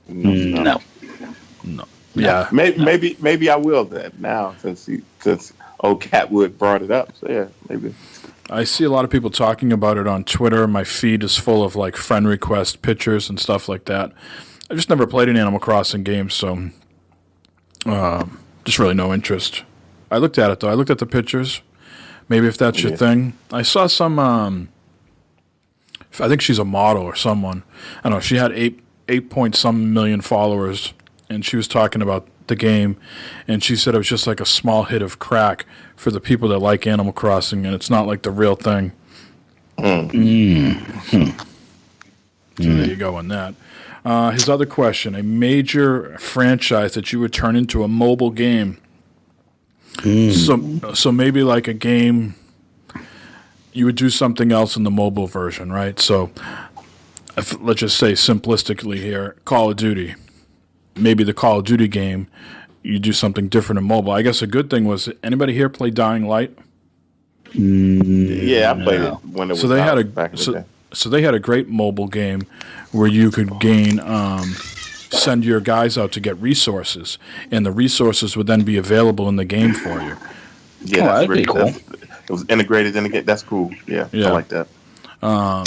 No. Yeah. Maybe I will then now since old Catwood brought it up. So yeah, maybe. I see a lot of people talking about it on Twitter. My feed is full of like friend request pictures and stuff like that. I just never played an Animal Crossing game, so just really no interest. I looked at it though. I looked at the pictures. Maybe if that's your thing. I saw some, I think she's a model or someone. I don't know. She had 8 point some million followers, and she was talking about the game, and she said it was just like a small hit of crack for the people that like Animal Crossing, and it's not like the real thing. So there you go on that. His other question, a major franchise that you would turn into a mobile game. So maybe like a game, you would do something else in the mobile version, right? So let's just say simplistically here, Call of Duty. Maybe the Call of Duty game, you do something different in mobile. I guess a good thing was, anybody here play Dying Light? Yeah, I played it when it was back in the day. So they had a great mobile game where you could gain, send your guys out to get resources, and the resources would then be available in the game for you. Yeah, that's pretty cool. It was integrated in the game. That's cool. Yeah. I like that. Go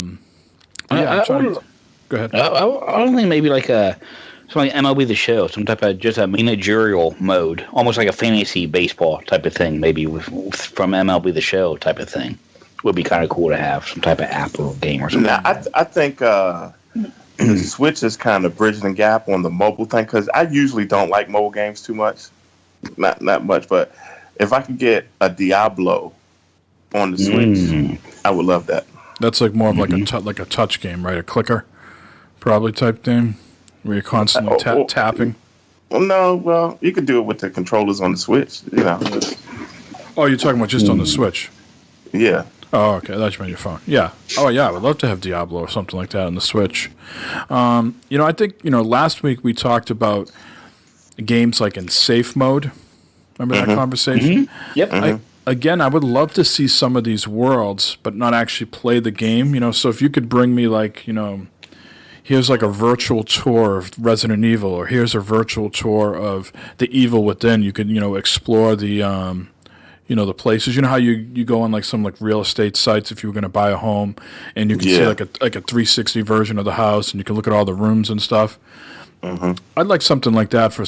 ahead. I don't think maybe like something like MLB The Show, some type of just a managerial mode, almost like a fantasy baseball type of thing, maybe from MLB The Show type of thing. Would be kind of cool to have some type of app or game or something. Now, I think the Switch is kind of bridging the gap on the mobile thing, because I usually don't like mobile games too much. Not much, but if I could get a Diablo on the Switch, I would love that. That's like more of like a touch game, right? A clicker, probably type thing, where you're constantly tapping. Well, you could do it with the controllers on the Switch, you know. Oh, you're talking about just on the Switch? Yeah. Oh, okay. That's on your phone. Yeah. Oh, yeah. I would love to have Diablo or something like that on the Switch. I think, last week we talked about games like in safe mode. Remember that conversation? Yep. I would love to see some of these worlds, but not actually play the game. So if you could bring me here's like a virtual tour of Resident Evil, or here's a virtual tour of The Evil Within. You could, explore the the places. You know how you go on like some like real estate sites if you were going to buy a home, and you can see like a 360 version of the house, and you can look at all the rooms and stuff. Mm-hmm. I'd like something like that for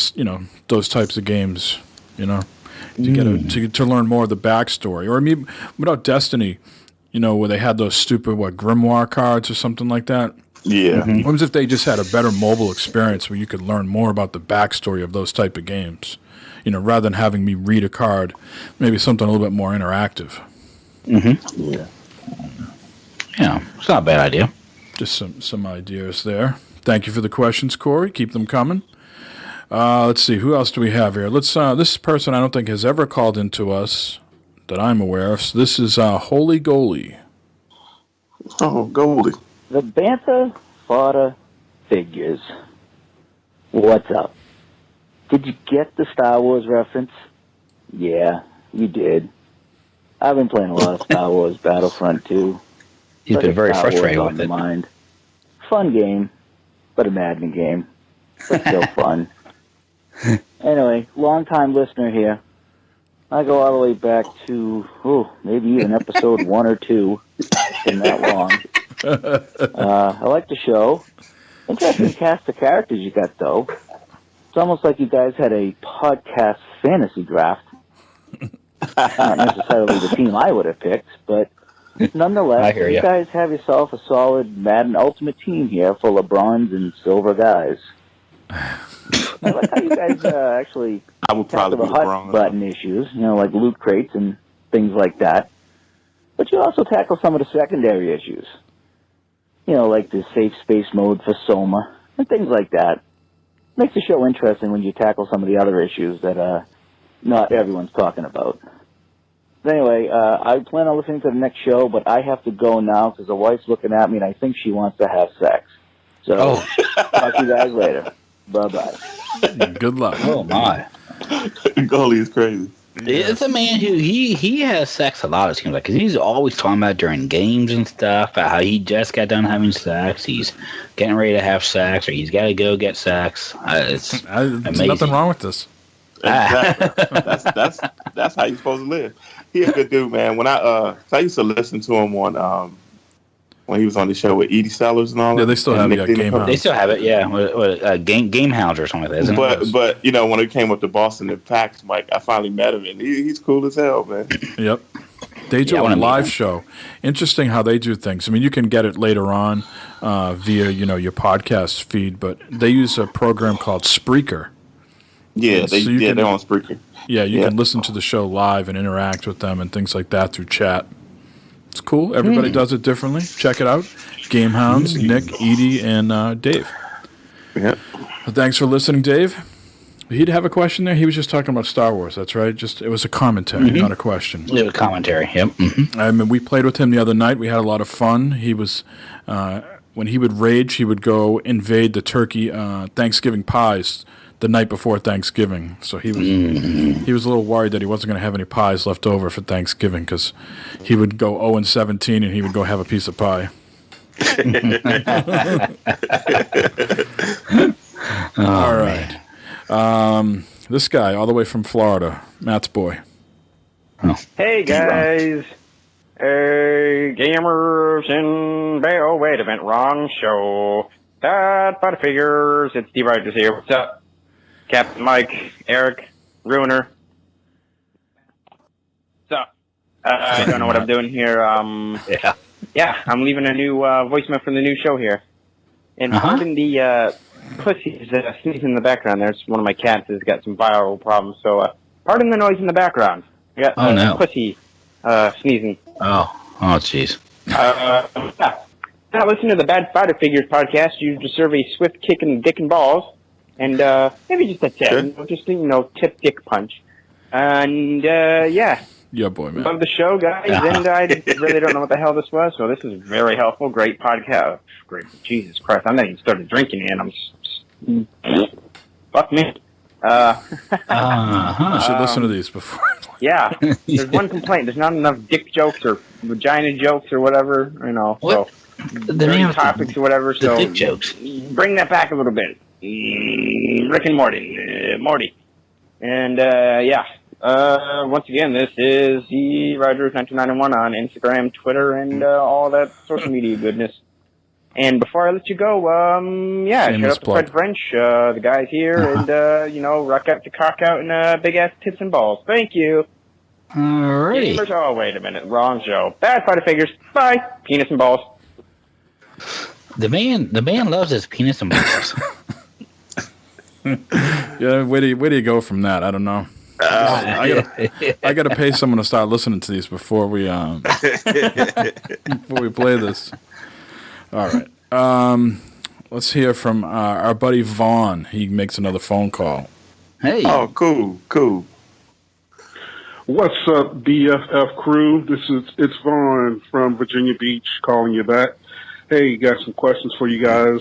those types of games. To get to learn more of the backstory, or maybe without Destiny, where they had those stupid grimoire cards or something like that. Yeah. What happens if they just had a better mobile experience where you could learn more about the backstory of those type of games? Rather than having me read a card, maybe something a little bit more interactive. Mm-hmm. Yeah, it's not a bad idea. Just some ideas there. Thank you for the questions, Corey. Keep them coming. Let's see, who else do we have here? This person I don't think has ever called into us that I'm aware of. So this is Holy Goalie. Oh, Goalie. The Bantha Fodder figures. What's up? Did you get the Star Wars reference? Yeah, you did. I've been playing a lot of Star Wars Battlefront 2. He's been very frustrated with it. Mind. Fun game, but a maddening game. But still fun. Anyway, long-time listener here. I go all the way back to, maybe even episode 1 or 2. It's been that long. I like the show. Interesting cast of characters you got, though. It's almost like you guys had a podcast fantasy draft. Not necessarily the team I would have picked, but nonetheless, you guys have yourself a solid Madden Ultimate team here full of bronze and silver guys. I like how you guys actually tackle the hot button issues, like loot crates and things like that. But you also tackle some of the secondary issues. Like the safe space mode for Soma and things like that. Makes the show interesting when you tackle some of the other issues that not everyone's talking about. But anyway, I plan on listening to the next show, but I have to go now because the wife's looking at me and I think she wants to have sex. So, talk to you guys later. Bye-bye. Good luck. Oh, my. Goalie is crazy. It's a man who he has sex a lot, it seems like, because he's always talking about during games and stuff, about how he just got done having sex, he's getting ready to have sex, or he's got to go get sex. It's amazing. There's nothing wrong with this. Exactly. That's how you're supposed to live. He's a good dude, man. When I used to listen to him on when he was on the show with Edie Sellers and all that. Yeah, they still have Game Hounds. They still have it, yeah. Game Hounds or something like that, isn't it? But when it came up to Boston and PAX, Mike, I finally met him, and he's cool as hell, man. Yep. They do a live show. Interesting how they do things. I mean, you can get it later on via, your podcast feed, but they use a program called Spreaker. Yeah, they're on Spreaker. Yeah, you can listen to the show live and interact with them and things like that through chat. It's cool. Everybody does it differently. Check it out. Game Hounds, Nick, Edie, and Dave. Yeah. Well, thanks for listening, Dave. He'd have a question there. He was just talking about Star Wars. That's right. It was a commentary, not a question. It was a commentary. Yep. Mm-hmm. I mean, we played with him the other night. We had a lot of fun. He was when he would rage, he would go invade the turkey Thanksgiving pies the night before Thanksgiving. So he was a little worried that he wasn't going to have any pies left over for Thanksgiving because he would go 0-17 and he would go have a piece of pie. All right. This guy, all the way from Florida, Matt's boy. Oh. Hey, guys. Hey, gamers in... Oh, wait a minute. Wrong show. But figures. It's Steve Rogers here. What's up? Captain Mike, Eric, Ruiner. So, I don't know what I'm doing here. Yeah, I'm leaving a new voicemail from the new show here. And pardon the pussies sneezing in the background there. It's one of my cats has got some viral problems. So, pardon the noise in the background. I got pussy sneezing. Oh, jeez. Now listen to the Bad Fighter Figures podcast. You deserve a swift kick in the dick and balls. And maybe just a tip. Sure. Just, tip dick punch. And, yeah. Yeah, boy, man. Love the show, guys. And I really don't know what the hell this was. So this is very helpful. Great podcast. Great. Jesus Christ. I'm not even started drinking yet. Fuck me. I should listen to these before. Yeah. There's one complaint. There's not enough dick jokes or vagina jokes or whatever. What? So the topics or whatever. The dick jokes. Bring that back a little bit. Rick and Morty. And, yeah. Once again, this is the Rogers1991 on Instagram, Twitter, and all that social media goodness. And before I let you go, shout Shameless out to Fred French, the guys here, and, rock out to cock out and big ass tits and balls. Thank you. Alrighty. Gamers, oh, wait a minute. Wrong show. Bad Fighter Figures. Bye. Penis and balls. The man loves his penis and balls. Yeah, where do you go from that? I don't know. I gotta pay someone to start listening to these before we play this. All right. Let's hear from our buddy Vaughn. He makes another phone call. Hey. Oh, cool. What's up, BFF crew? It's Vaughn from Virginia Beach calling you back. Hey, got some questions for you guys.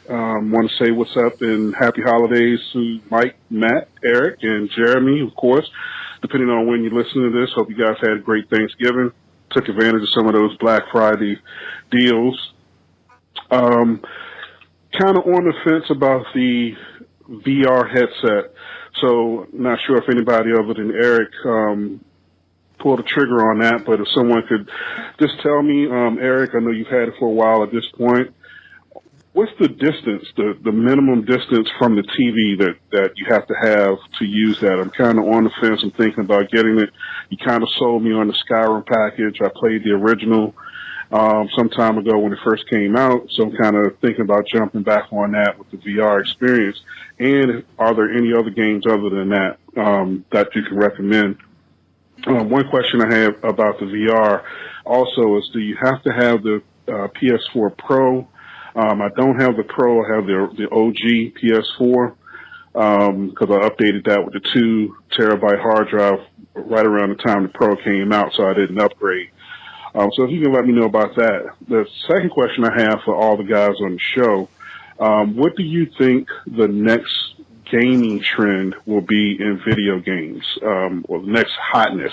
Want to say what's up and happy holidays to Mike, Matt, Eric, and Jeremy, of course. Depending on when you listen to this, hope you guys had a great Thanksgiving. Took advantage of some of those Black Friday deals. Kind of on the fence about the VR headset. So not sure if anybody other than Eric pulled the trigger on that, but if someone could just tell me, Eric, I know you've had it for a while at this point, what's the distance, the minimum distance from the TV that you have to have to use that? I'm kind of on the fence. I'm thinking about getting it. You kind of sold me on the Skyrim package. I played the original some time ago when it first came out, so I'm kind of thinking about jumping back on that with the VR experience. And are there any other games other than that that you can recommend? One question I have about the VR also is, do you have to have the PS4 Pro? I don't have the Pro. I have the OG PS4 because I updated that with the 2 terabyte hard drive right around the time the Pro came out, so I didn't upgrade. So if you can let me know about that. The second question I have for all the guys on the show, what do you think the next gaming trend will be in video games, or the next hotness?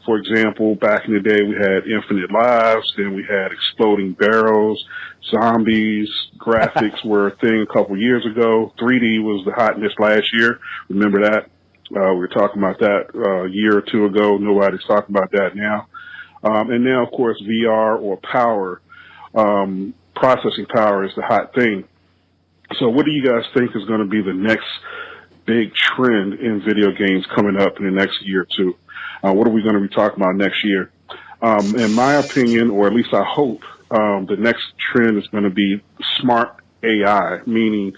For example, back in the day we had infinite lives, then we had exploding barrels, zombies, graphics were a thing a couple years ago. 3D was the hotness last year. Remember that? We were talking about that a year or two ago. Nobody's talking about that now. And now, of course, VR or power, processing power is the hot thing. So what do you guys think is going to be the next big trend in video games coming up in the next year or two? What are we going to be talking about next year? In my opinion, or at least I hope, the next trend is going to be smart AI, meaning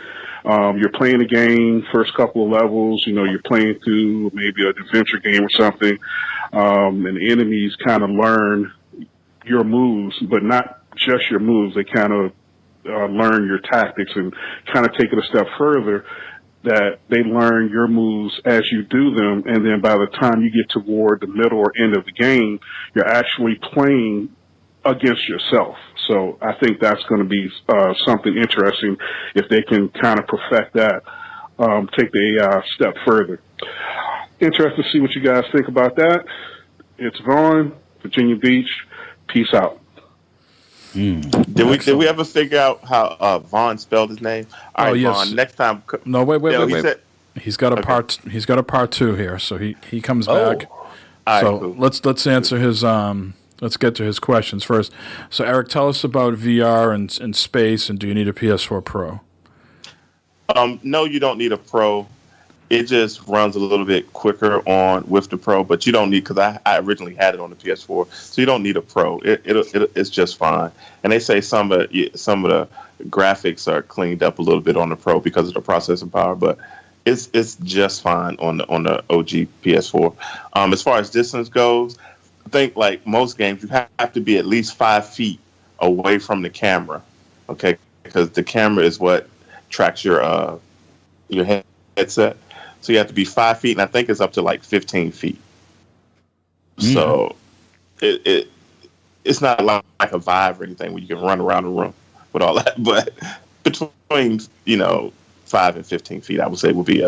you're playing a game, first couple of levels, you're playing through maybe an adventure game or something, and the enemies kind of learn your moves, but not just your moves. They kind of learn your tactics and kind of take it a step further, that they learn your moves as you do them, and then by the time you get toward the middle or end of the game, you're actually playing against yourself. So I think that's going to be something interesting if they can kind of perfect that, take the AI a step further. Interested to see what you guys think about that. It's Vaughn, Virginia Beach. Peace out. Did we ever figure out how Vaughn spelled his name? All right, yes. Vaughn, next time. No, wait. Said, he's got a part. He's got a part 2 here, so he comes back. All so right, cool. let's answer his let's get to his questions first. So Eric, tell us about VR and space, and do you need a PS4 Pro? No, you don't need a Pro. It just runs a little bit quicker with the Pro, but you don't need, because I originally had it on the PS4, so you don't need a Pro. It's just fine. And they say some of the graphics are cleaned up a little bit on the Pro because of the processing power, but it's just fine on the OG PS4. As far as distance goes, I think like most games, you have to be at least 5 feet away from the camera, okay? Because the camera is what tracks your headset. So you have to be 5 feet, and I think it's up to like 15 feet. So it's not like a Vive or anything where you can run around the room with all that. But between 5 and 15 feet, I would say would be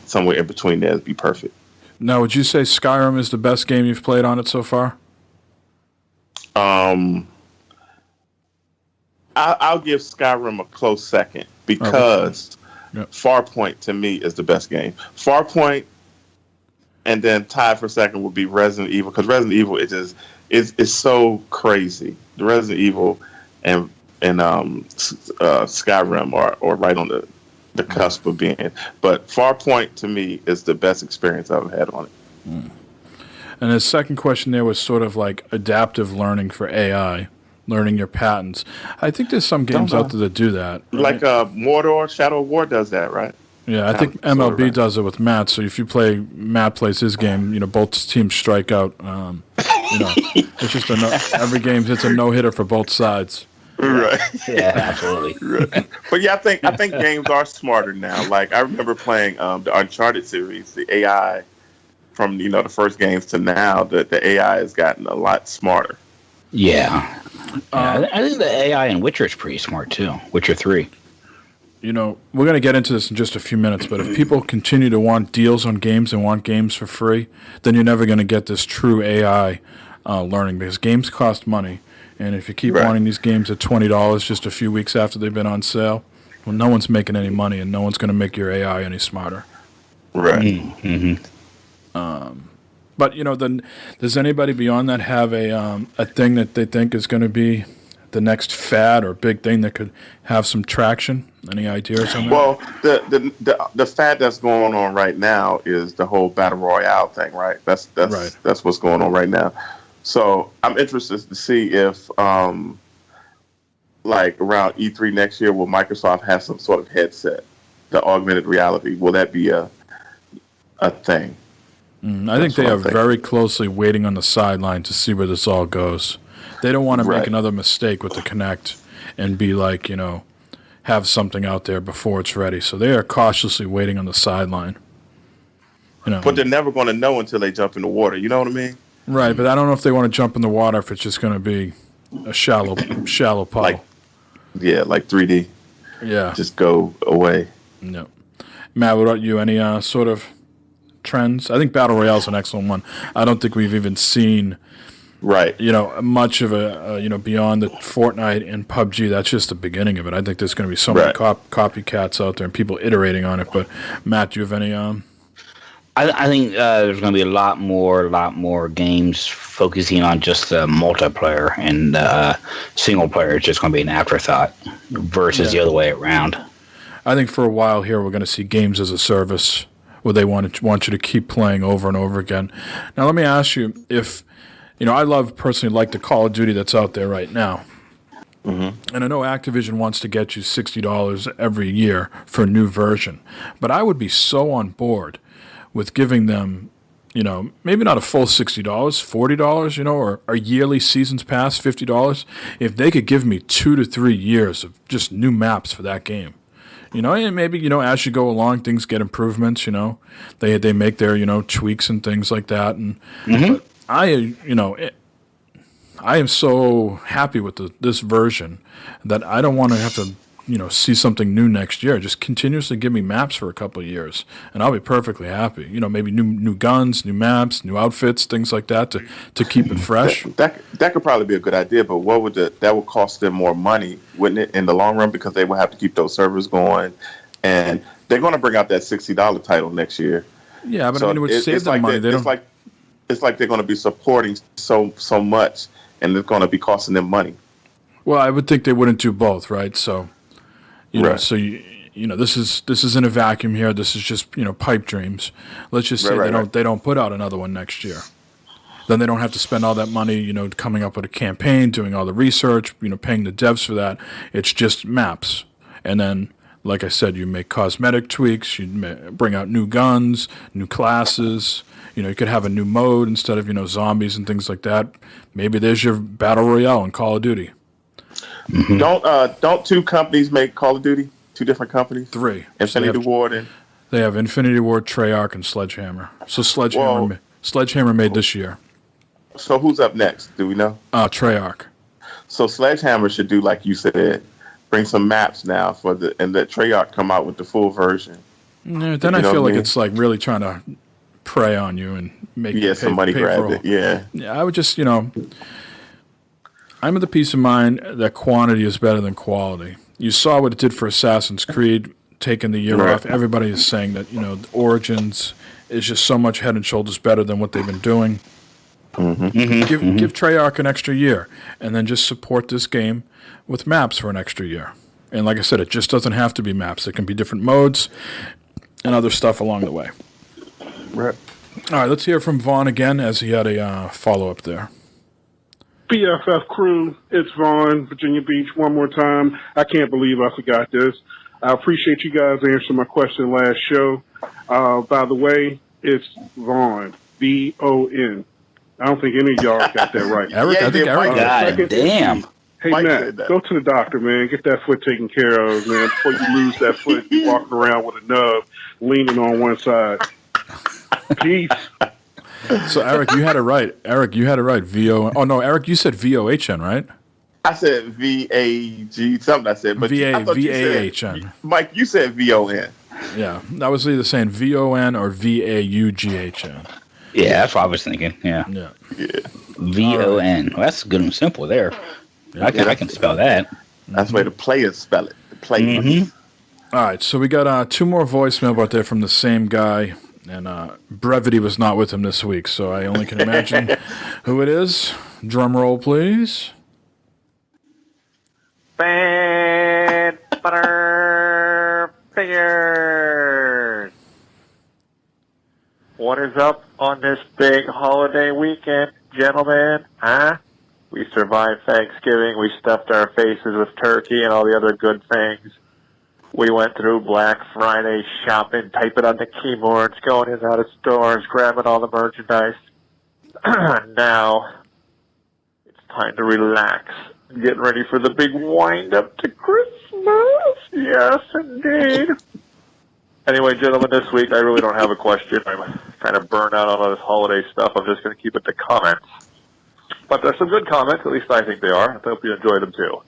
somewhere in between there would be perfect. Now, would you say Skyrim is the best game you've played on it so far? I'll give Skyrim a close second because Farpoint to me is the best game. Farpoint and then tied for second would be Resident Evil, because Resident Evil is so crazy. The Resident Evil and Skyrim are right on the cusp of being. But Farpoint to me is the best experience I've had on it. And the second question there was sort of like adaptive learning for AI, learning your patterns. I think there's some games out there that do that. Right? Like Mordor, Shadow of War does that, right? Yeah, I think MLB does it with Matt. So if you play, Matt plays his game, both teams strike out. It's just every game, it's a no-hitter for both sides. Right. Yeah, absolutely. Right. But yeah, I think games are smarter now. Like I remember playing the Uncharted series, the AI from the first games to now, the AI has gotten a lot smarter. Yeah. I think the AI in Witcher is pretty smart too. Witcher 3. We're going to get into this in just a few minutes, but if people continue to want deals on games and want games for free, then you're never going to get this true AI learning, because games cost money. And if you keep wanting these games at $20 just a few weeks after they've been on sale, well, no one's making any money, and no one's going to make your AI any smarter. Right. Mm-hmm. But then does anybody beyond that have a thing that they think is going to be the next fad or big thing that could have some traction? Any ideas on that? Well, the fad that's going on right now is the whole battle royale thing, right? That's what's going on right now. So I'm interested to see if, like around E3 next year, will Microsoft have some sort of headset, the augmented reality? Will that be a thing? I think they are very closely waiting on the sideline to see where this all goes. They don't want to make another mistake with the Kinect and be like, have something out there before it's ready. So they are cautiously waiting on the sideline. But they're never going to know until they jump in the water. You know what I mean? Right, but I don't know if they want to jump in the water if it's just going to be a shallow puddle. Like 3D. Yeah. Just go away. No. Matt, what about you? Any sort of trends? I think Battle Royale is an excellent one. I don't think we've even seen much of a beyond the Fortnite and PUBG. That's just the beginning of it. I think there's going to be so many copycats out there and people iterating on it. But Matt, do you have any I think there's going to be a lot more games focusing on just the multiplayer, and single player is just going to be an afterthought versus the other way around. I think for a while here we're going to see games as a service where they want you to keep playing over and over again. Now let me ask you if, I personally like the Call of Duty that's out there right now. Mm-hmm. And I know Activision wants to get you $60 every year for a new version, but I would be so on board with giving them, maybe not a full $60, $40, or a yearly seasons pass, $50, if they could give me 2 to 3 years of just new maps for that game. And maybe, as you go along, things get improvements, they make their, tweaks and things like that. And but I am so happy with this version that I don't want to have to, see something new next year. Just continuously give me maps for a couple of years, and I'll be perfectly happy. Maybe new guns, new maps, new outfits, things like that to keep it fresh. That could probably be a good idea, but that would cost them more money, wouldn't it, in the long run? Because they would have to keep those servers going, and they're going to bring out that $60 title next year. Yeah, but it would save them money. It's like they're going to be supporting so much, and it's going to be costing them money. Well, I would think they wouldn't do both, right? So. This is in a vacuum here. This is just pipe dreams. Let's just say they don't put out another one next year. Then they don't have to spend all that money, coming up with a campaign, doing all the research, paying the devs for that. It's just maps, and then, like I said, you make cosmetic tweaks. You bring out new guns, new classes. You could have a new mode instead of zombies and things like that. Maybe there's your battle royale in Call of Duty. Mm-hmm. Don't two companies make Call of Duty? 2 different companies? 3. Infinity Ward and they have Infinity Ward, Treyarch, and Sledgehammer. So Sledgehammer made this year. So who's up next? Do we know? Treyarch. So Sledgehammer should do like you said, bring some maps now and let Treyarch come out with the full version. Then I feel like it's like really trying to prey on you and make you pay, somebody pay grabbed for it. Yeah. I would just I'm of the peace of mind that quantity is better than quality. You saw what it did for Assassin's Creed, taking the year off. Everybody is saying that, Origins is just so much head and shoulders better than what they've been doing. Give Treyarch an extra year, and then just support this game with maps for an extra year. And like I said, it just doesn't have to be maps. It can be different modes and other stuff along the way. Right. All right, let's hear from Vaughn again, as he had a follow-up there. BFF crew, it's Vaughn, Virginia Beach, one more time. I can't believe I forgot this. I appreciate you guys answering my question last show. By the way, it's Vaughn, V-O-N. I don't think any of y'all got that right. Eric, I think Eric got it. Damn. Hey, Matt, go to the doctor, man. Get that foot taken care of, man. Before you lose that foot, you walking around with a nub leaning on one side. Peace. So, Eric, you had it right. V-O... Oh, no, Eric, you said V-O-H-N, right? I said V-A-G, something I said. But I thought V-A-H-N. Mike, you said V-O-N. Yeah, I was either saying V-O-N or V-A-U-G-H-N. Yeah, that's what I was thinking. Yeah. V-O-N. Well, that's good and simple there. I can spell that. That's the way the players spell it. The players. All right, so we got 2 more voicemail out there from the same guy. And Brevity was not with him this week, so I only can imagine who it is. Drum roll, please. Bad butter figures. What is up on this big holiday weekend, gentlemen? Huh? We survived Thanksgiving. We stuffed our faces with turkey and all the other good things. We went through Black Friday shopping, typing on the keyboards, going in and out of stores, grabbing all the merchandise. Now, it's time to relax. Getting ready for the big wind-up to Christmas. Yes, indeed. Anyway, gentlemen, this week I really don't have a question. I'm kind of burned out on all this holiday stuff. I'm just going to keep it to comments. But there's some good comments, at least I think they are. I hope you enjoy them too.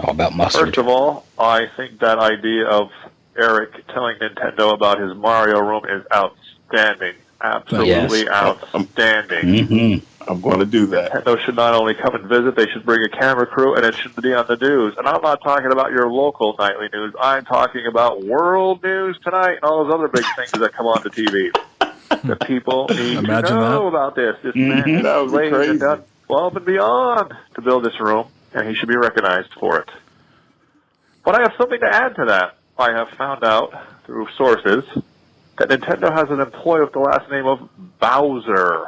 All about mustard. First of all, I think that idea of Eric telling Nintendo about his Mario room is outstanding. Absolutely outstanding. I'm going to do that. Nintendo should not only come and visit, they should bring a camera crew, and it should be on the news. And I'm not talking about your local nightly news. I'm talking about world news tonight and all those other big things that come on the TV. The people need to know about this. This man is laid and done above and beyond to build this room, and he should be recognized for it. But I have something to add to that. I have found out through sources that Nintendo has an employee with the last name of Bowser.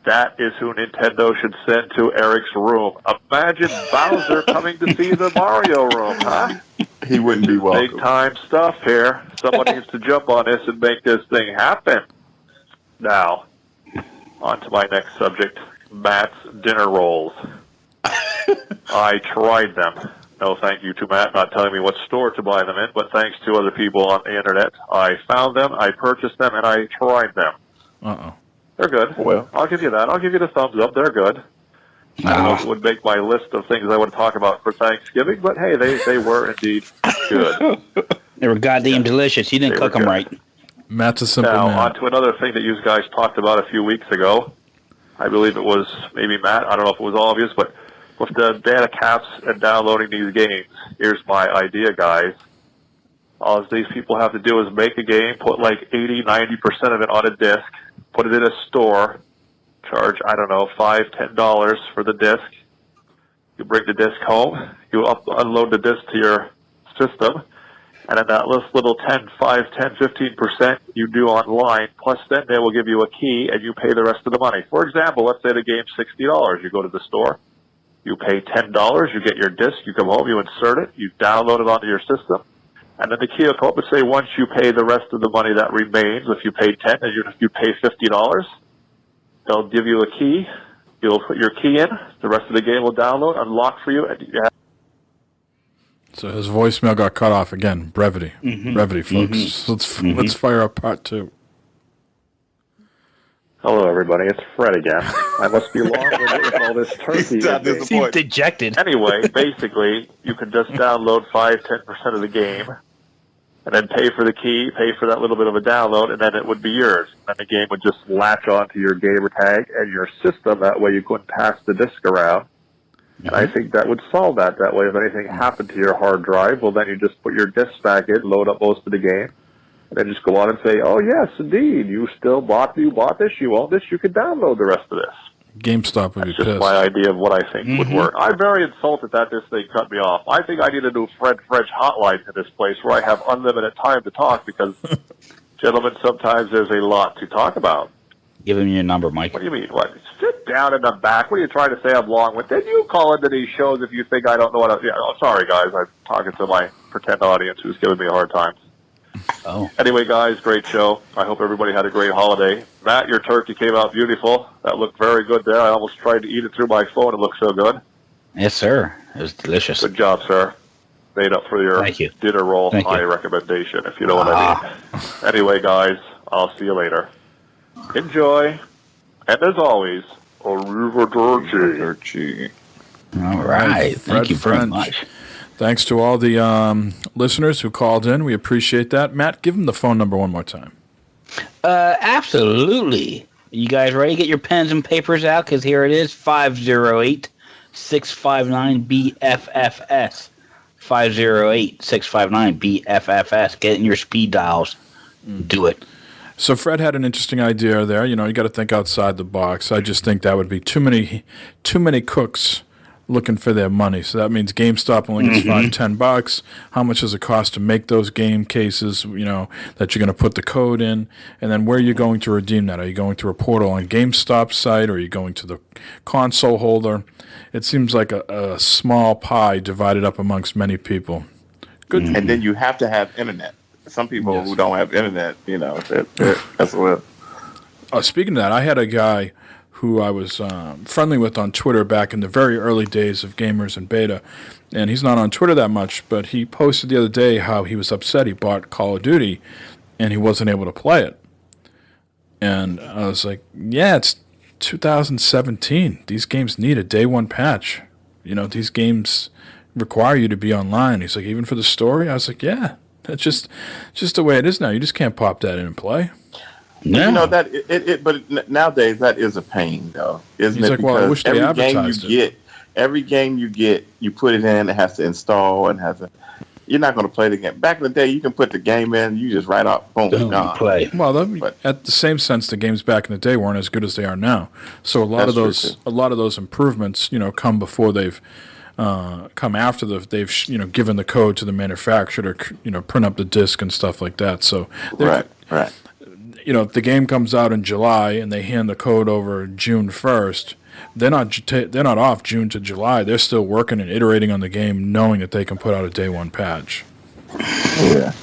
That is who Nintendo should send to Eric's room. Imagine Bowser coming to see the Mario room, huh? He wouldn't be welcome. Big time stuff here. Someone needs to jump on this and make this thing happen. Now, on to my next subject, Matt's dinner rolls. I tried them. No thank you to Matt not telling me what store to buy them in, but thanks to other people on the internet, I found them, I purchased them, and I tried them. They're good. Well, I'll give you that. I'll give you the thumbs up. They're good. I don't know if it would make my list of things I would talk about for Thanksgiving, but hey, they were indeed good. They were goddamn delicious. You didn't cook them right. Matt's a simple man. man. On to another thing that you guys talked about a few weeks ago. I believe it was maybe Matt. I don't know if it was obvious, but with the data caps and downloading these games, here's my idea, guys. All these people have to do is make a game, put like 80, 90% of it on a disc, put it in a store, charge, I don't know, $5, $10 for the disc. You bring the disc home, you unload the disc to your system, and then that little 10, 5, 10, 15% you do online, plus then they will give you a key and you pay the rest of the money. For example, let's say the game's $60. You go to the store, you pay $10, you get your disc, you come home, you insert it, you download it onto your system, and then the key will come up and say once you pay the rest of the money that remains, if you pay $10 and if you pay $50, they'll give you a key, you'll put your key in, the rest of the game will download, unlock for you, and you have. So his voicemail got cut off again. Brevity. Brevity, folks. Let's fire up part 2. Hello, everybody. It's Fred again. I must be long-winded with all this turkey. Seems dejected. Anyway, basically, you can just download 5-10% of the game, and then pay for the key, pay for that little bit of a download, and then it would be yours. And the game would just latch onto your gamer tag and your system. That way you couldn't pass the disc around. And I think that would solve that. That way, if anything happened to your hard drive, well, then you just put your disc back in, load up most of the game, And then just go on and say, oh, yes, indeed, you bought this, you own this, you can download the rest of this. GameStop would be Just pissed. my idea of what I think would work. I'm very insulted that this thing cut me off. I think I need a new Fred French hotline to this place where I have unlimited time to talk because, gentlemen, sometimes there's a lot to talk about. Give him your number, Mike. What do you mean? What? Sit down in the back. What are you trying to say I'm long with? Then you call into these shows if you think I don't know what I'm... sorry, guys. I'm talking to my pretend audience who's giving me a hard time. Oh. Anyway, guys, great show. I hope everybody had a great holiday. Matt, your turkey came out beautiful. That looked very good there. I almost tried to eat it through my phone. It looked so good. Yes, sir. It was delicious. Good job, sir. Made up for your dinner roll high recommendation, if you know what I mean. Anyway, guys, I'll see you later. Enjoy. And as always, arrivederci. All right. Thank you very much. Thanks to all the listeners who called in. We appreciate that. Matt, give them the phone number one more time. Absolutely. You guys ready to get your pens and papers out? Because here it is, 508-659-BFFS. 508-659-BFFS. Get in your speed dials. Do it. So Fred had an interesting idea there. You got to think outside the box. I just think that would be too many cooks looking for their money. So that means GameStop only gets $5-10. How much does it cost to make those game cases, that you're going to put the code in? And then where are you going to redeem that? Are you going through a portal on GameStop's site, or are you going to the console holder? It seems like a small pie divided up amongst many people. Good. And then you have to have internet. Some people who don't have internet, that's what. Speaking of that, I had a guy who I was friendly with on Twitter back in the very early days of Gamers and Beta. And he's not on Twitter that much, but he posted the other day how he was upset. He bought Call of Duty, and he wasn't able to play it. And I was like, yeah, it's 2017. These games need a day one patch. These games require you to be online. He's like, even for the story? I was like, yeah, that's just the way it is now. You just can't pop that in and play. No. But nowadays that is a pain, though, isn't it? Like, well, I wish they advertised it. Every game you get, you put it in, it has to install and you're not going to play the game. Back in the day, you can put the game in, you just write out, boom, gone. Play. Well, at the same sense, the games back in the day weren't as good as they are now. So a lot of those improvements, come before they've come after they've given the code to the manufacturer to print up the disc and stuff like that. So right. If the game comes out in July and they hand the code over June 1st, they're not off June to July. They're still working and iterating on the game, knowing that they can put out a day one patch. Yeah.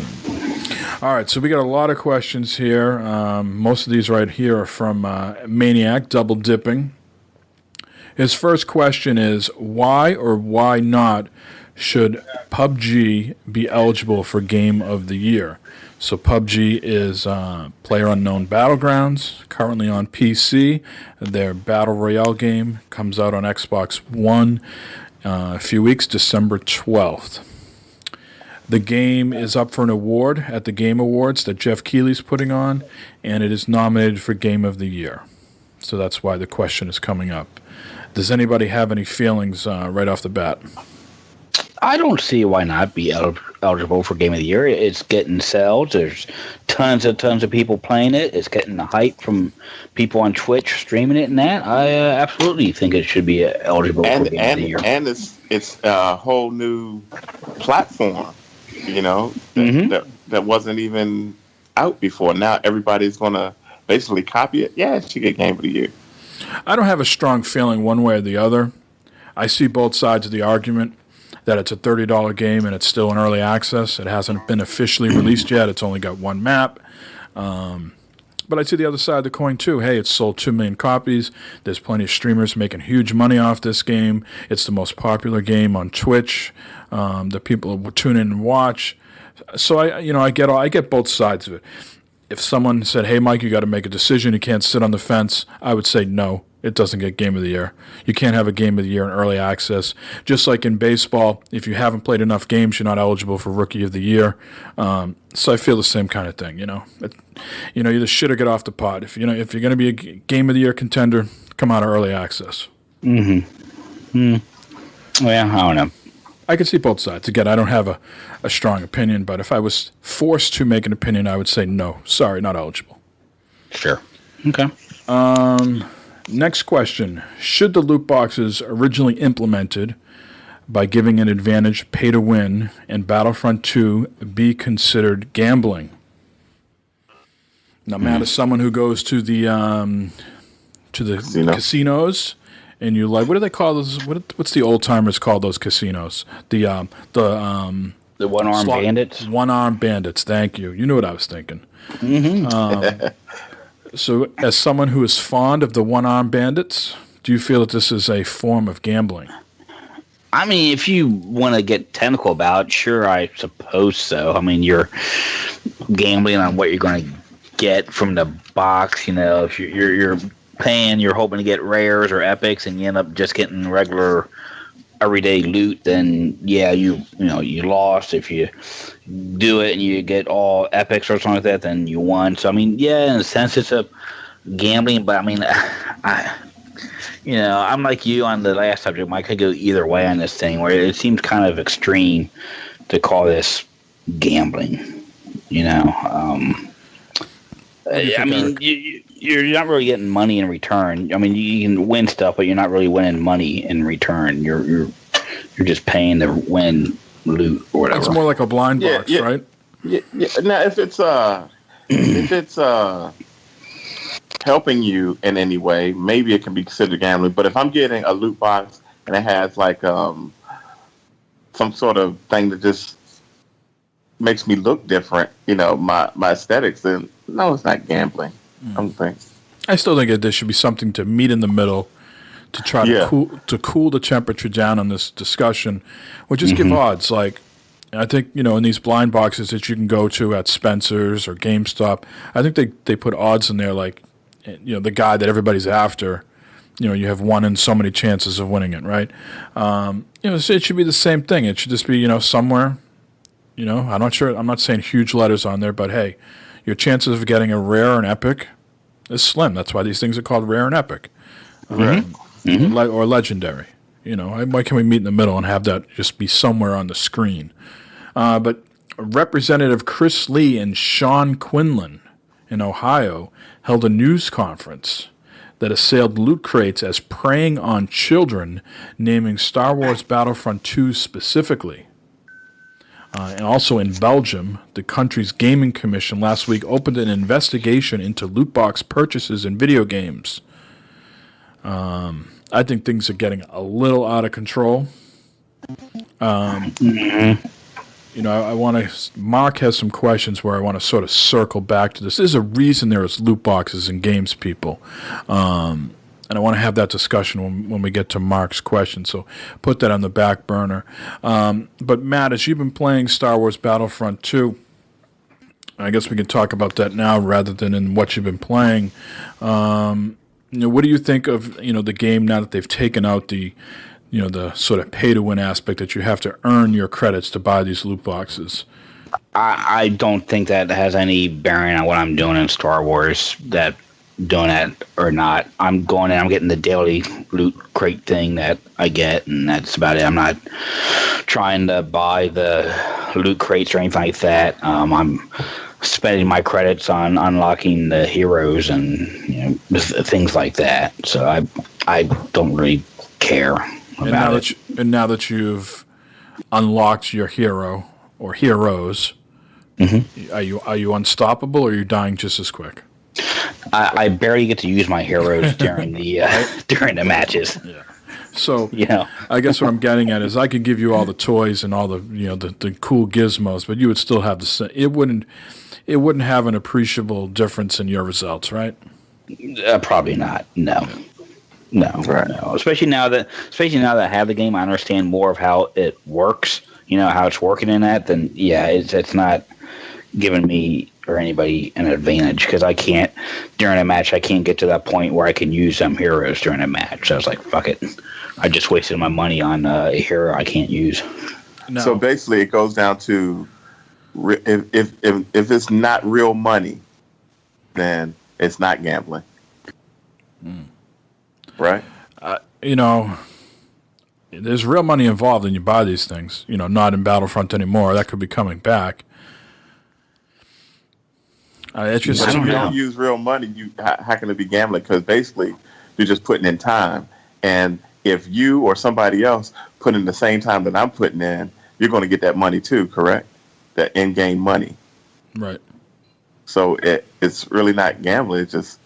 All right, so we got a lot of questions here. Most of these right here are from Maniac, double dipping. His first question is, why or why not should PUBG be eligible for Game of the Year? So PUBG is PlayerUnknown Battlegrounds, currently on PC. Their Battle Royale game comes out on Xbox One a few weeks, December 12th. The game is up for an award at the Game Awards that Jeff Keighley's putting on, and it is nominated for Game of the Year. So that's why the question is coming up. Does anybody have any feelings right off the bat? I don't see why not be eligible for Game of the Year. It's getting sales. There's tons of people playing it. It's getting the hype from people on Twitch streaming it and that. I absolutely think it should be eligible for Game of the Year. And it's a whole new platform, that wasn't even out before. Now everybody's going to basically copy it. Yeah, it should get Game of the Year. I don't have a strong feeling one way or the other. I see both sides of the argument. That it's a $30 game and it's still in early access. It hasn't been officially released yet. It's only got one map. But I see the other side of the coin too. Hey, it's sold 2 million copies. There's plenty of streamers making huge money off this game. It's the most popular game on Twitch. The people will tune in and watch. So I get both sides of it. If someone said, "Hey, Mike, you got to make a decision. You can't sit on the fence," I would say no. It doesn't get Game of the Year. You can't have a Game of the Year in early access. Just like in baseball, if you haven't played enough games, you're not eligible for Rookie of the Year. So I feel the same kind of thing. You either shit or get off the pot. If you're going to be a Game of the Year contender, come out of early access. Well, I don't know. I can see both sides. Again, I don't have a strong opinion, but if I was forced to make an opinion, I would say no. Sorry, not eligible. Sure. Okay. Next question. Should the loot boxes originally implemented by giving an advantage pay to win in Battlefront 2 be considered gambling? Now, Matt, as someone who goes to the casinos, and you like, what do they call those? What's the old timers call those casinos? The one-armed bandits. One-armed bandits. Thank you. You knew what I was thinking. Mm-hmm. So, as someone who is fond of the one-armed bandits, do you feel that this is a form of gambling? I mean, if you want to get technical about it, sure, I suppose so. I mean, you're gambling on what you're going to get from the box. You know, if you're paying, you're hoping to get rares or epics, and you end up just getting regular everyday loot, then yeah, you lost. If you do it and you get all epics or something like that, then you won. So I mean, yeah, in a sense, it's a gambling, but I mean, I'm like you on the last subject. I could go either way on this thing, where it seems kind of extreme to call this gambling. I mean, you're not really getting money in return. I mean, you can win stuff, but you're not really winning money in return. You're just paying to win loot or whatever. It's more like a blind box, right? Yeah. Now, if it's helping you in any way, maybe it can be considered gambling. But if I'm getting a loot box and it has like some sort of thing that just makes me look different, my aesthetics, then no, it's not gambling. I don't think. I still think there should be something to meet in the middle to try to cool the temperature down on this discussion, or just give odds. Like, I think, in these blind boxes that you can go to at Spencer's or GameStop, I think they put odds in there, like, the guy that everybody's after, you have 1 in so many chances of winning it, right? So it should be the same thing. It should just be, somewhere, I'm not sure, I'm not saying huge letters on there, but hey, your chances of getting a rare and epic is slim. That's why these things are called rare and epic. Or legendary. Why can't we meet in the middle and have that just be somewhere on the screen? But Representative Chris Lee and Sean Quinlan in Ohio held a news conference that assailed loot crates as preying on children, naming Star Wars Battlefront 2 specifically. And also in Belgium, the country's gaming commission last week opened an investigation into loot box purchases in video games. I think things are getting a little out of control. I want to. Mark has some questions where I want to sort of circle back to this. There's a reason there is loot boxes in games, people. And I want to have that discussion when we get to Mark's question, so put that on the back burner. But Matt, as you've been playing Star Wars Battlefront 2, I guess we can talk about that now rather than in what you've been playing. What do you think of the game now that they've taken out the sort of pay-to-win aspect that you have to earn your credits to buy these loot boxes? I don't think that has any bearing on what I'm doing in Star Wars, that doing that or not. I'm going in, I'm getting the daily loot crate thing that I get, and that's about it. I'm not trying to buy the loot crates or anything like that. I'm spending my credits on unlocking the heroes and things like that. So I don't really care about it. And now that you've unlocked your hero or heroes, are you unstoppable, or are you dying just as quick? I barely get to use my heroes during the matches. Yeah. So I guess what I'm getting at is I could give you all the toys and all the the cool gizmos, but you would still have the same. It wouldn't have an appreciable difference in your results, right? Probably not. No. Right. No. Especially now that I have the game, I understand more of how it works. How it's working in that. Then it's not giving me or anybody an advantage, because I can't, during a match, I can't get to that point where I can use some heroes during a match. So I was like, fuck it. I just wasted my money on a hero I can't use. No. So basically it goes down to, if it's not real money, then it's not gambling. Right? there's real money involved when you buy these things. You know, not in Battlefront anymore. That could be coming back. It's just, but if you don't use real money, how can it be gambling? Because basically, you're just putting in time. And if you or somebody else put in the same time that I'm putting in, you're going to get that money too, correct? That in-game money. Right. So it's really not gambling. It's just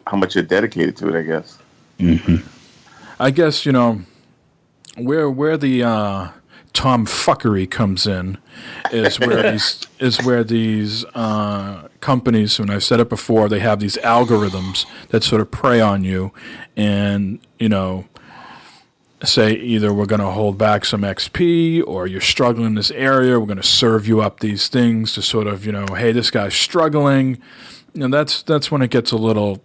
how much you're dedicated to it, I guess. Mm-hmm. I guess, you know, where the tomfuckery comes in is where these companies, and I've said it before, they have these algorithms that sort of prey on you and, you know, say either we're going to hold back some XP or you're struggling in this area, we're going to serve you up these things to sort of, you know, hey, this guy's struggling. You know, that's when it gets a little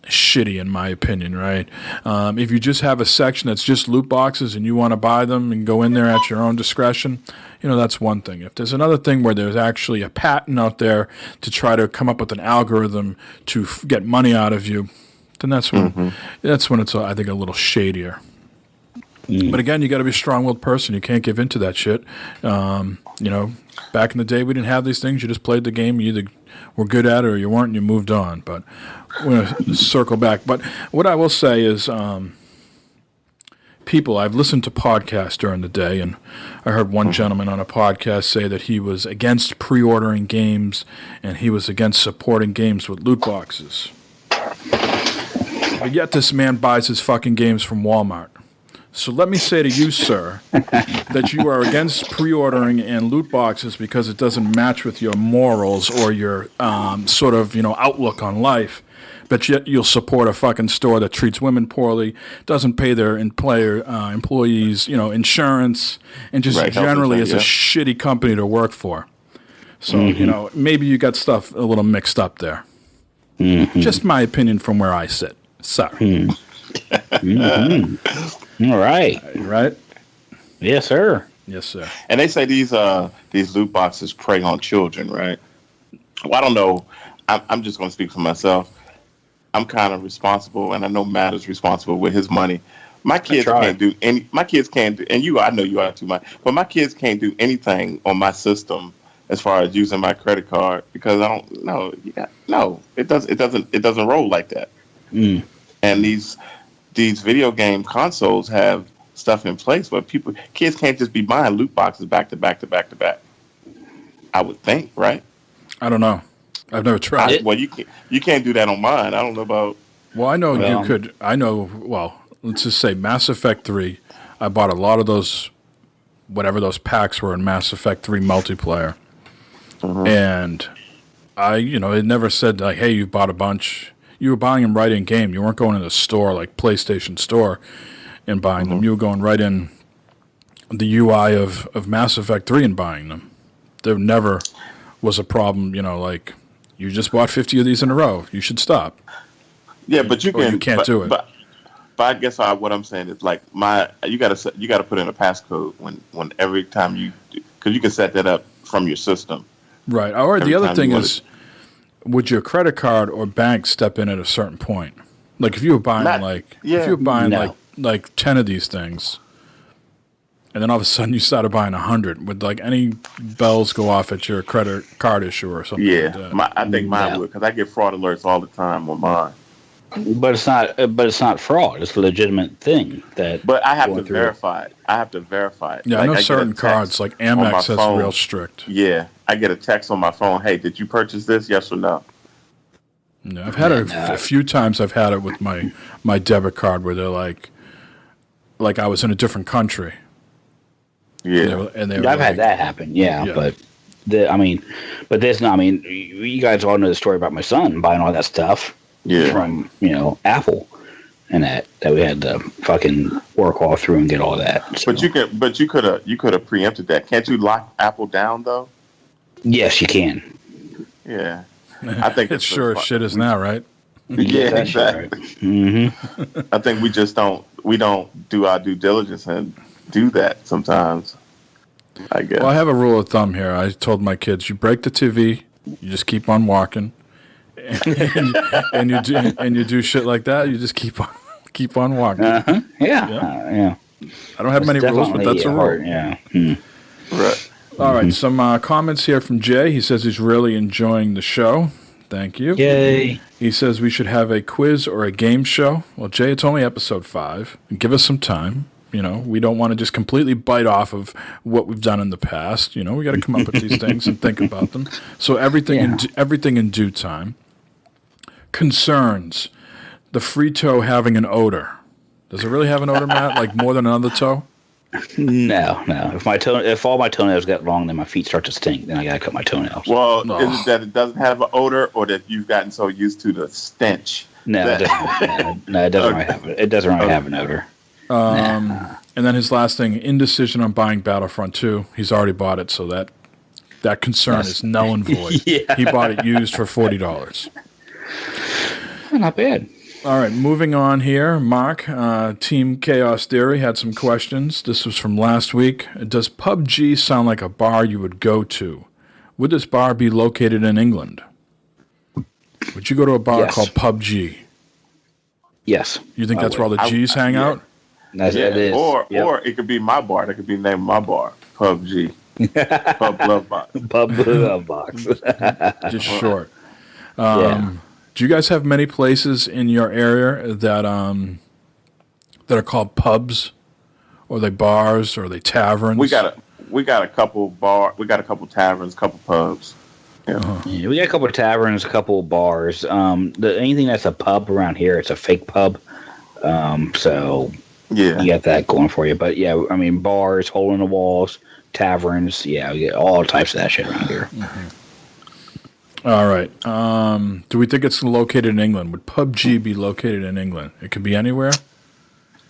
shitty, in my opinion, right? If you just have a section that's just loot boxes and you want to buy them and go in there at your own discretion, you know, that's one thing. If there's another thing where there's actually a patent out there to try to come up with an algorithm to get money out of you, then that's when it's, I think, a little shadier. But again, you got to be a strong-willed person. You can't give into that shit. You know, back in the day, we didn't have these things. You just played the game. You either were good at it or you weren't, and you moved on. But we're going to circle back. But what I will say is, I've listened to podcasts during the day, and I heard one gentleman on a podcast say that he was against pre-ordering games, and he was against supporting games with loot boxes. But yet this man buys his fucking games from Walmart. So let me say to you, sir, that you are against pre-ordering and loot boxes because it doesn't match with your morals or your sort of, you know, outlook on life. But yet you'll support a fucking store that treats women poorly, doesn't pay their employees, you know, insurance, and just generally is a shitty company to work for. So, you know, maybe you got stuff a little mixed up there. Just my opinion from where I sit. Sorry. All right. Right? Yes, sir. Yes, sir. And they say these loot boxes prey on children, right? Well, I don't know. I'm just going to speak for myself. I'm kind of responsible, and I know Matt is responsible with his money. My kids can't do any. My kids can't do, and I know you are too much. But my kids can't do anything on my system as far as using my credit card because I don't know. No, it doesn't roll like that. And these video game consoles have stuff in place where kids can't just be buying loot boxes back to back to back to back. I would think, right? I don't know. I've never tried it. Well, you can't do that on mine. I don't know about. Well, I know you could. I know. Well, let's just say Mass Effect 3. I bought a lot of those, whatever those packs were in Mass Effect 3 multiplayer, and it never said like, "Hey, you bought a bunch." You were buying them right in game. You weren't going in the store like PlayStation Store and buying them. You were going right in the UI of Mass Effect 3 and buying them. There never was a problem, like you just bought 50 of these in a row. You should stop. Yeah, but you can't do it. But I guess what I'm saying is like you got to put in a passcode when every time because you can set that up from your system. Right. Or the other thing is, would your credit card or bank step in at a certain point? Like if you were buying like 10 of these things, and then all of a sudden you started buying 100, would like any bells go off at your credit card issuer or something? Yeah, like that? I think mine would because I get fraud alerts all the time on mine. But it's not fraud. It's a legitimate thing But I have to verify it. Yeah, I know certain cards like Amex is real strict. Yeah, I get a text on my phone. Hey, did you purchase this? Yes or no? Yeah, I've had a few times. I've had it with my debit card where they're like I was in a different country. Yeah, I've had that happen. Yeah. But this. I mean, you guys all know the story about my son buying all that stuff. Yeah. From Apple, and that we had to fucking work all through and get all that. So. But you could have preempted that. Can't you lock Apple down though? Yes, you can. Yeah, I think it's sure as shit is now, right? Yeah, exactly. Right. Mm-hmm. I think we just don't do our due diligence and do that sometimes. I guess. Well, I have a rule of thumb here. I told my kids, you break the TV, you just keep on walking. and you do shit like that. You just keep on walking. Yeah. I don't have many rules, but that's a rule. hard, yeah. Right. All right, some comments here from Jay. He says he's really enjoying the show. Thank you. Yay. He says we should have a quiz or a game show. Well, Jay, it's only episode 5. Give us some time. You know, we don't want to just completely bite off of what we've done in the past. You know, we got to come up with these things and think about them. So everything in due time. Concerns. The free toe having an odor. Does it really have an odor, Matt? Like more than another toe? No. If all my toenails get long, then my feet start to stink. Then I gotta cut my toenails. Well, is it that it doesn't have an odor, or that you've gotten so used to the stench? No, it doesn't really have it. It doesn't really have an odor. And then his last thing: indecision on buying Battlefront 2. He's already bought it, so that concern is null and void. Yeah. He bought it used for $40. Not bad. All right, moving on here. Mark, Team Chaos Theory had some questions. This was from last week. Does PUBG sound like a bar you would go to? Would this bar be located in England? Would you go to a bar called PUBG? Yes. You think that's where all the G's hang out? It is. Or it could be my bar. That could be named my bar, PUBG. Pub Love Box. Pub Love Box. Just short. Do you guys have many places in your area that are called pubs, or are they bars, or are they taverns? We got a couple taverns, couple pubs. Yeah. Yeah, we got a couple of taverns, a couple of bars. Anything that's a pub around here, it's a fake pub. So you got that going for you. But yeah, I mean, bars, hole in the walls, taverns. Yeah, we get all types of that shit around here. Mm-hmm. All right. Do we think it's located in England? Would PUBG be located in England? It could be anywhere?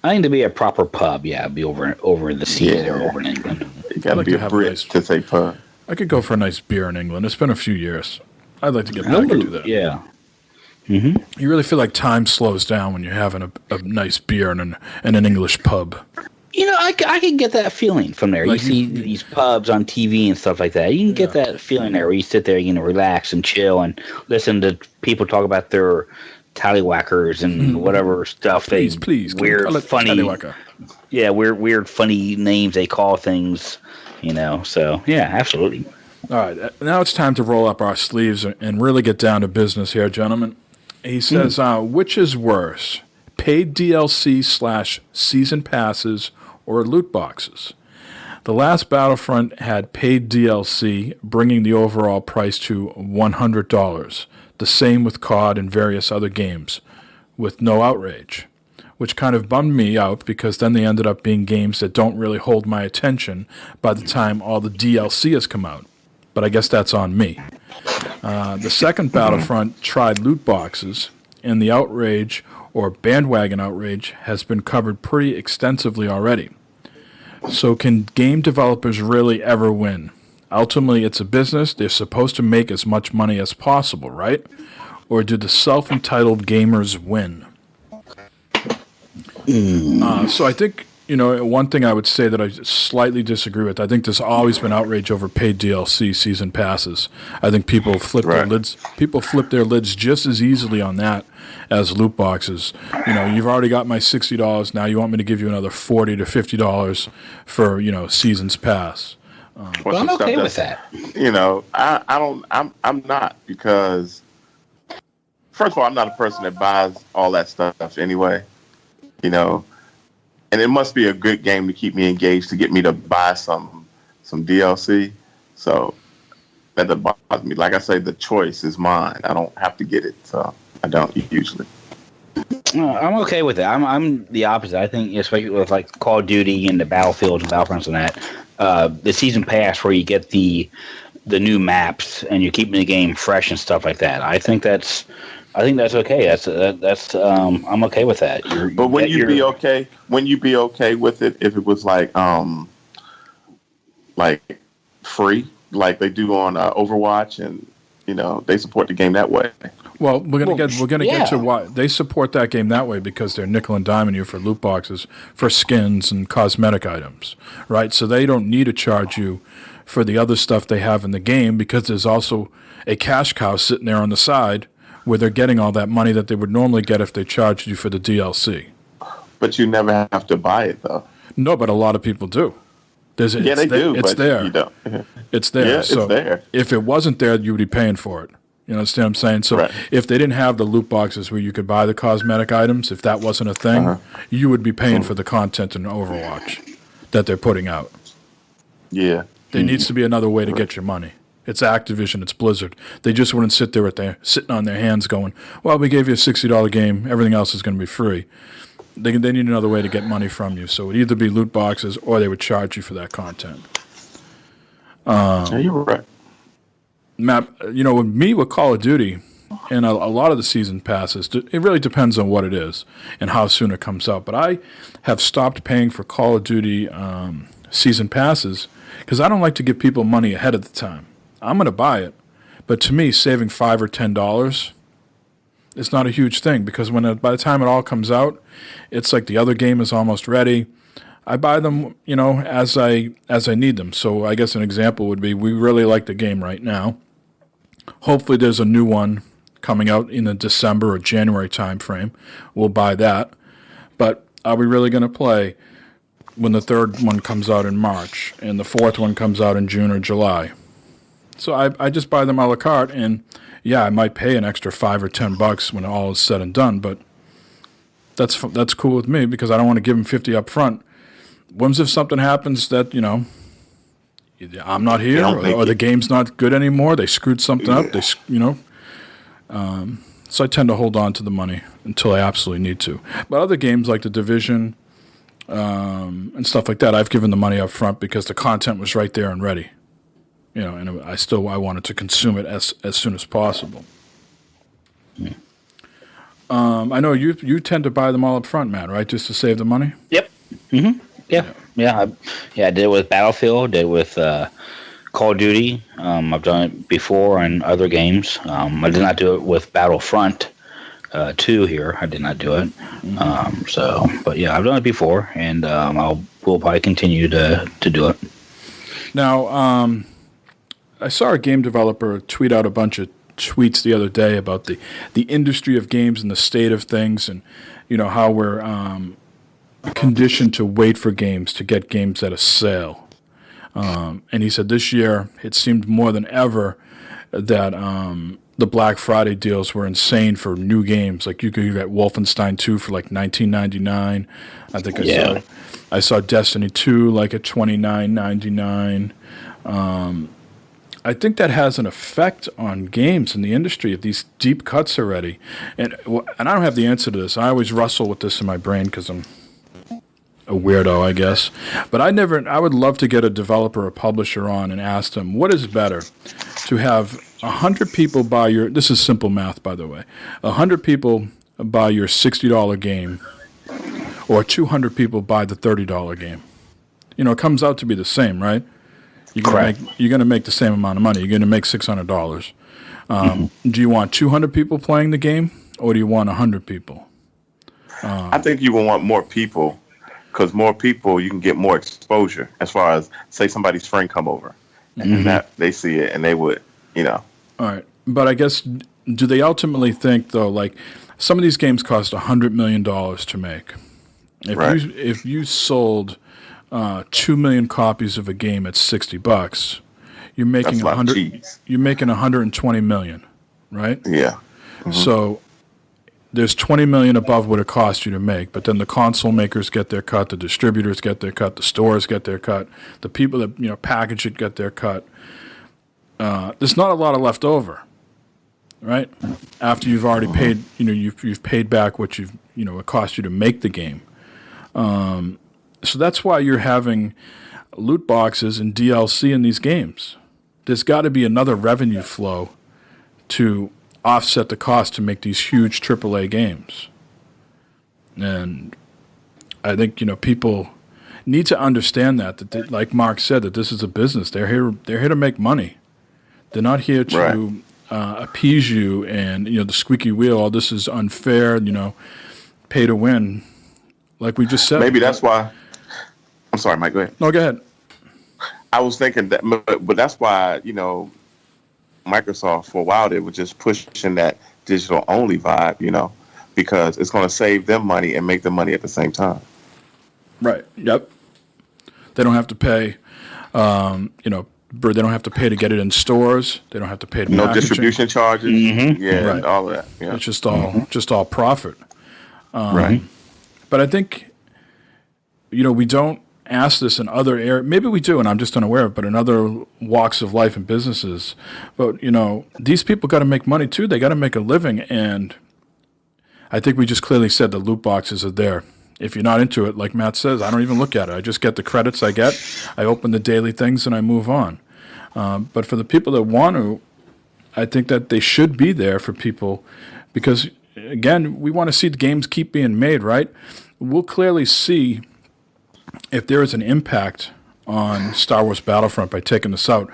I think to be a proper pub, it'd be over in the seas or over in England. You got to be a Brit to say pub. I could go for a nice beer in England. It's been a few years. I'd like to get back into that. Yeah. Mm-hmm. You really feel like time slows down when you're having a nice beer in an English pub. You know, I can get that feeling from there. Like you see these pubs on TV and stuff like that. You can get that feeling there where you sit there, relax and chill and listen to people talk about their tallywhackers and whatever stuff please, weird, funny, weird, funny names they call things. So yeah, absolutely. All right, now it's time to roll up our sleeves and really get down to business here, gentlemen. He says, which is worse, paid DLC / season passes or loot boxes? The last Battlefront had paid DLC, bringing the overall price to $100. The same with COD and various other games, with no outrage, which kind of bummed me out because then they ended up being games that don't really hold my attention by the time all the DLC has come out. But I guess that's on me. The second Battlefront tried loot boxes, and the outrage, or bandwagon outrage, has been covered pretty extensively already. So can game developers really ever win? Ultimately, it's a business. They're supposed to make as much money as possible, right? Or do the self-entitled gamers win? So I think, one thing I would say that I slightly disagree with, I think there's always been outrage over paid DLC season passes. I think people flip their lids. People flip their lids just as easily on that as loot boxes. You've already got my $60. Now you want me to give you another $40 to $50 for season's pass. Well, I'm okay with that. I'm not, because first of all, I'm not a person that buys all that stuff anyway. And it must be a good game to keep me engaged, to get me to buy some DLC. So that doesn't bother me. Like I say, the choice is mine. I don't have to get it, so I don't usually. I'm okay with it. I'm the opposite. I think, especially with like Call of Duty and the Battlefields and Battlefronts and that, the season pass where you get the new maps and you're keeping the game fresh and stuff like that. I think that's okay. That's I'm okay with that. But when you be okay with it if it was like free, like they do on Overwatch, and they support the game that way. Well, we're gonna get to why they support that game that way, because they're nickel and diming you for loot boxes, for skins and cosmetic items, right? So they don't need to charge you for the other stuff they have in the game, because there's also a cash cow sitting there on the side where they're getting all that money that they would normally get if they charged you for the DLC. But you never have to buy it, though. No, but a lot of people do. It's they do. It's but there. You don't. It's there. Yeah, so it's there. if it wasn't there, you would be paying for it. You understand what I'm saying? So if they didn't have the loot boxes where you could buy the cosmetic items, if that wasn't a thing, you would be paying for the content in Overwatch that they're putting out. Yeah. There needs to be another way to get your money. It's Activision, it's Blizzard. They just wouldn't sit there sitting on their hands going, well, we gave you a $60 game, everything else is going to be free. They need another way to get money from you. So it would either be loot boxes or they would charge you for that content. Yeah, you're right. Matt, with Call of Duty and a lot of the season passes, it really depends on what it is and how soon it comes out. But I have stopped paying for Call of Duty season passes because I don't like to give people money ahead of the time. I'm going to buy it, but to me, saving $5 or $10 is not a huge thing because by the time it all comes out, it's like the other game is almost ready. I buy them, as I need them. So I guess an example would be we really like the game right now. Hopefully there's a new one coming out in the December or January timeframe. We'll buy that. But are we really going to play when the third one comes out in March and the fourth one comes out in June or July? So I just buy them a la carte, and yeah, I might pay an extra $5 or $10 when all is said and done, but that's cool with me because I don't want to give them $50 up front. What if something happens that, I'm not here or the game's not good anymore, they screwed something up, so I tend to hold on to the money until I absolutely need to. But other games like The Division and stuff like that, I've given the money up front because the content was right there and ready. And I wanted to consume it as soon as possible. Yeah. I know you tend to buy them all up front, Matt, right? Just to save the money? Yep. Mm-hmm. Yeah. I did it with Battlefield, did it with Call of Duty. I've done it before in other games. I did not do it with Battlefront 2 here. I did not do it. But yeah, I've done it before, and we'll probably continue to do it. Now, I saw a game developer tweet out a bunch of tweets the other day about the industry of games and the state of things, and how we're conditioned to wait for games to get games at a sale. And he said this year it seemed more than ever that the Black Friday deals were insane for new games. Like you could get Wolfenstein 2 for like $19.99. I think I saw Destiny 2 like at $29.99. I think that has an effect on games in the industry if these deep cuts are ready. And I don't have the answer to this. I always wrestle with this in my brain because I'm a weirdo, I guess. But I would love to get a developer or publisher on and ask them, what is better, to have 100 people buy this is simple math, by the way, 100 people buy your $60 game or 200 people buy the $30 game? It comes out to be the same, right? You're going to make the same amount of money. You're going to make $600. Do you want 200 people playing the game, or do you want 100 people? I think you will want more people, because more people, you can get more exposure. As far as, say, somebody's friend come over, and that they see it, and they would, All right, but I guess, do they ultimately think, though, like, some of these games cost $100 million to make. If you sold 2 million copies of a game at $60, you're making $120 million, right? Yeah. So there's 20 million above what it costs you to make, but then the console makers get their cut, the distributors get their cut, the stores get their cut, the people that package it get their cut. There's not a lot of left over, right? After you've already paid, you've paid back what it cost you to make the game. So that's why you're having loot boxes and DLC in these games. There's got to be another revenue flow to offset the cost to make these huge AAA games. And I think, people need to understand that like Mark said, that this is a business. They're here to make money. They're not here to appease you and, the squeaky wheel, oh, this is unfair, pay to win. Like we just said. Maybe that's why. I'm sorry, Mike, go ahead. No, go ahead. I was thinking that, but that's why, Microsoft, for a while, they were just pushing that digital-only vibe, because it's going to save them money and make them money at the same time. Right. Yep. They don't have to pay, they don't have to pay to get it in stores. They don't have to pay to no packaging. distribution charges. Yeah, Right. all of that. Yeah. It's just all profit. Right. But I think, we don't ask this in other areas. Maybe we do, and I'm just unaware of it, but in other walks of life and businesses. But, these people got to make money too. They got to make a living. And I think we just clearly said the loot boxes are there. If you're not into it, like Matt says, I don't even look at it. I just get the credits I get. I open the daily things and I move on. But for the people that want to, I think that they should be there for people because, again, we want to see the games keep being made, right? We'll clearly see if there is an impact on Star Wars Battlefront by taking this out.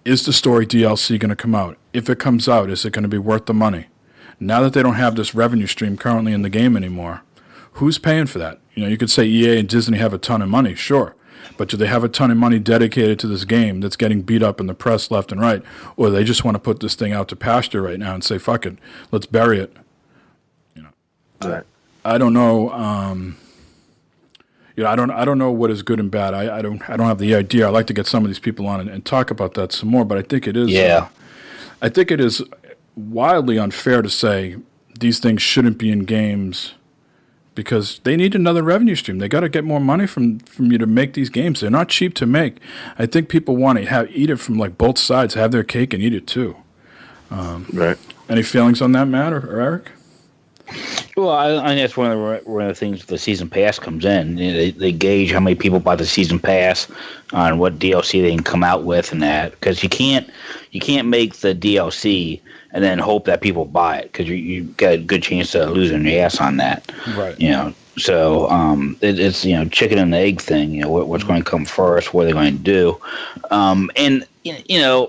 Is the story DLC going to come out? If it comes out, is it going to be worth the money? Now that they don't have this revenue stream currently in the game anymore, who's paying for that? You could say EA and Disney have a ton of money, sure. But do they have a ton of money dedicated to this game that's getting beat up in the press left and right? Or they just want to put this thing out to pasture right now and say, fuck it, let's bury it. Right. I don't know. I don't know what is good and bad. I don't have the idea. I'd like to get some of these people on and talk about that some more. But I think it is. Yeah. I think it is wildly unfair to say these things shouldn't be in games because they need another revenue stream. They got to get more money from you to make these games. They're not cheap to make. I think people want to eat it from like both sides, have their cake and eat it too. Right. Any feelings on that, Matt or Eric? Well, I think that's one of the things the season pass comes in. They gauge how many people buy the season pass on what DLC they can come out with and that, because you can't make the DLC and then hope that people buy it, because you got a good chance of losing your ass on that. Right. So it's chicken and egg thing. What's going to come first? What are they going to do? And a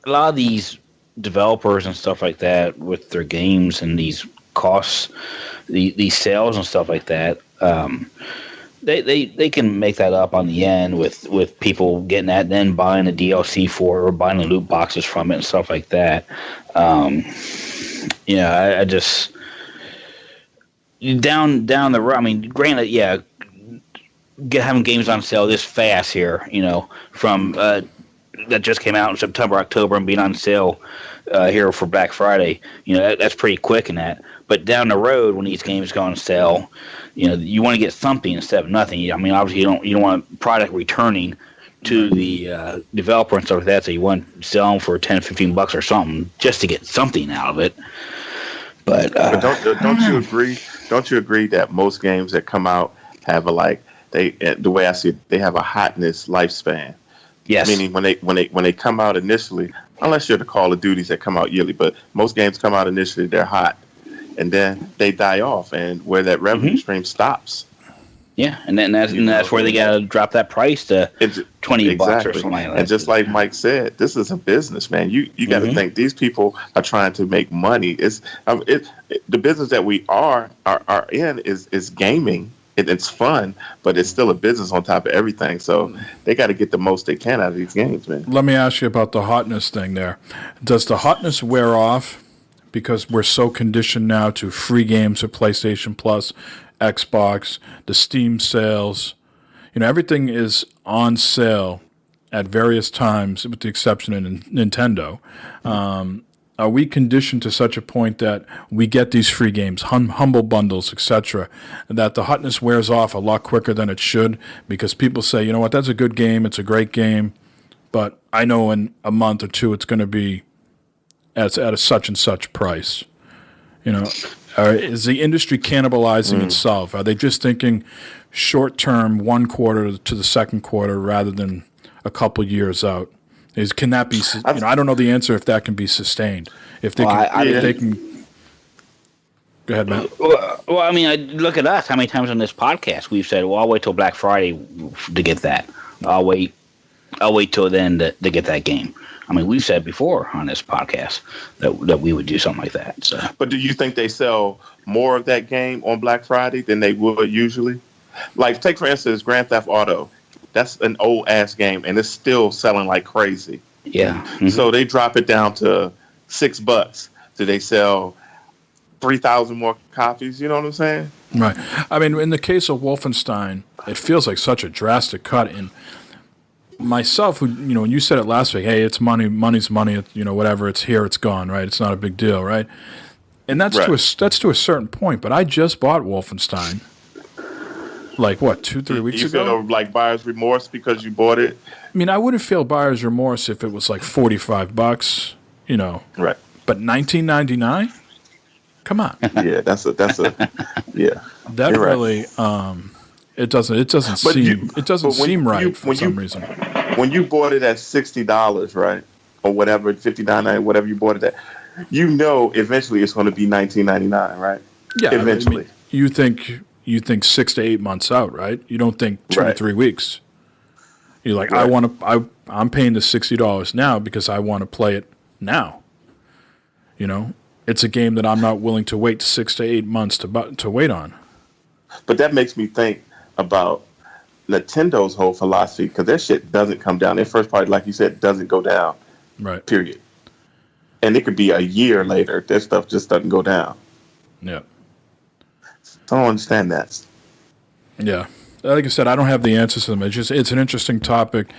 lot of these developers and stuff like that with their games and these costs, these sales and stuff like that, they can make that up on the end with people getting that and then buying the DLC for it or buying the loot boxes from it and stuff like that. I just down the road. I mean, granted, yeah, having games on sale this fast here, from that just came out in September, October, and being on sale here for Black Friday, that's pretty quick in that. But down the road, when these games go on sale, you want to get something instead of nothing. I mean, obviously, you don't want product returning to the developer and stuff like that. So you want to sell them for $10-15 or something just to get something out of it. But don't you agree? Don't you agree that most games that come out have the way I see it, they have a hotness lifespan? Yes. Meaning when they come out initially, unless you're the Call of Duties that come out yearly, but most games come out initially, they're hot, and then they die off, and where that revenue stream stops. Yeah, and then that's where they got to drop that price to $20 or something like that. And just like Mike said, this is a business, man. You got to think these people are trying to make money. The business that we are in is gaming. It's fun, but it's still a business on top of everything. So they got to get the most they can out of these games, man. Let me ask you about the hotness thing there. Does the hotness wear off because we're so conditioned now to free games of PlayStation Plus, Xbox, the Steam sales? Everything is on sale at various times, with the exception of Nintendo. Are we conditioned to such a point that we get these free games, humble bundles, etc., that the hotness wears off a lot quicker than it should because people say, you know what, that's a good game, it's a great game, but I know in a month or two it's going to be at a such and such price. Is the industry cannibalizing itself? Are they just thinking short term, one quarter to the second quarter rather than a couple years out? Can that be? I don't know the answer if that can be sustained. If they can. Go ahead, Matt. Well, I mean, look at us. How many times on this podcast we've said, "Well, I'll wait till Black Friday to get that. I'll wait till then to get that game." I mean, we've said before on this podcast that we would do something like that. So. But do you think they sell more of that game on Black Friday than they would usually? Like, take for instance, Grand Theft Auto. That's an old ass game, and it's still selling like crazy. Yeah. So they drop it down to $6. Do they sell 3,000 more copies. You know what I'm saying? Right. I mean, in the case of Wolfenstein, it feels like such a drastic cut. And myself, who, when you said it last week, hey, it's money, money's money, whatever, it's here, it's gone, right? It's not a big deal, right? And that's to a certain point. But I just bought Wolfenstein, like what, 2-3 weeks ago? You feel like buyer's remorse because you bought it? I mean, I wouldn't feel buyer's remorse if it was like $45, Right. But $19.99? Come on. Yeah, that's a yeah. That You're really it doesn't seem right for some reason. When you bought it at $60, right, or whatever, $59.99, whatever you bought it at, eventually it's going to be $19.99, right? Yeah, eventually. I mean, you think 6 to 8 months out, right? You don't think 2 to 3 weeks. You're like, right. I'm paying the $60 now because I want to play it now. It's a game that I'm not willing to wait 6 to 8 months to wait on. But that makes me think about Nintendo's whole philosophy, because their shit doesn't come down. Their first party, like you said, doesn't go down. Right. Period. And it could be a year later, their stuff just doesn't go down. Yeah. I don't understand that. Yeah. Like I said, I don't have the answers to them. It's an interesting topic.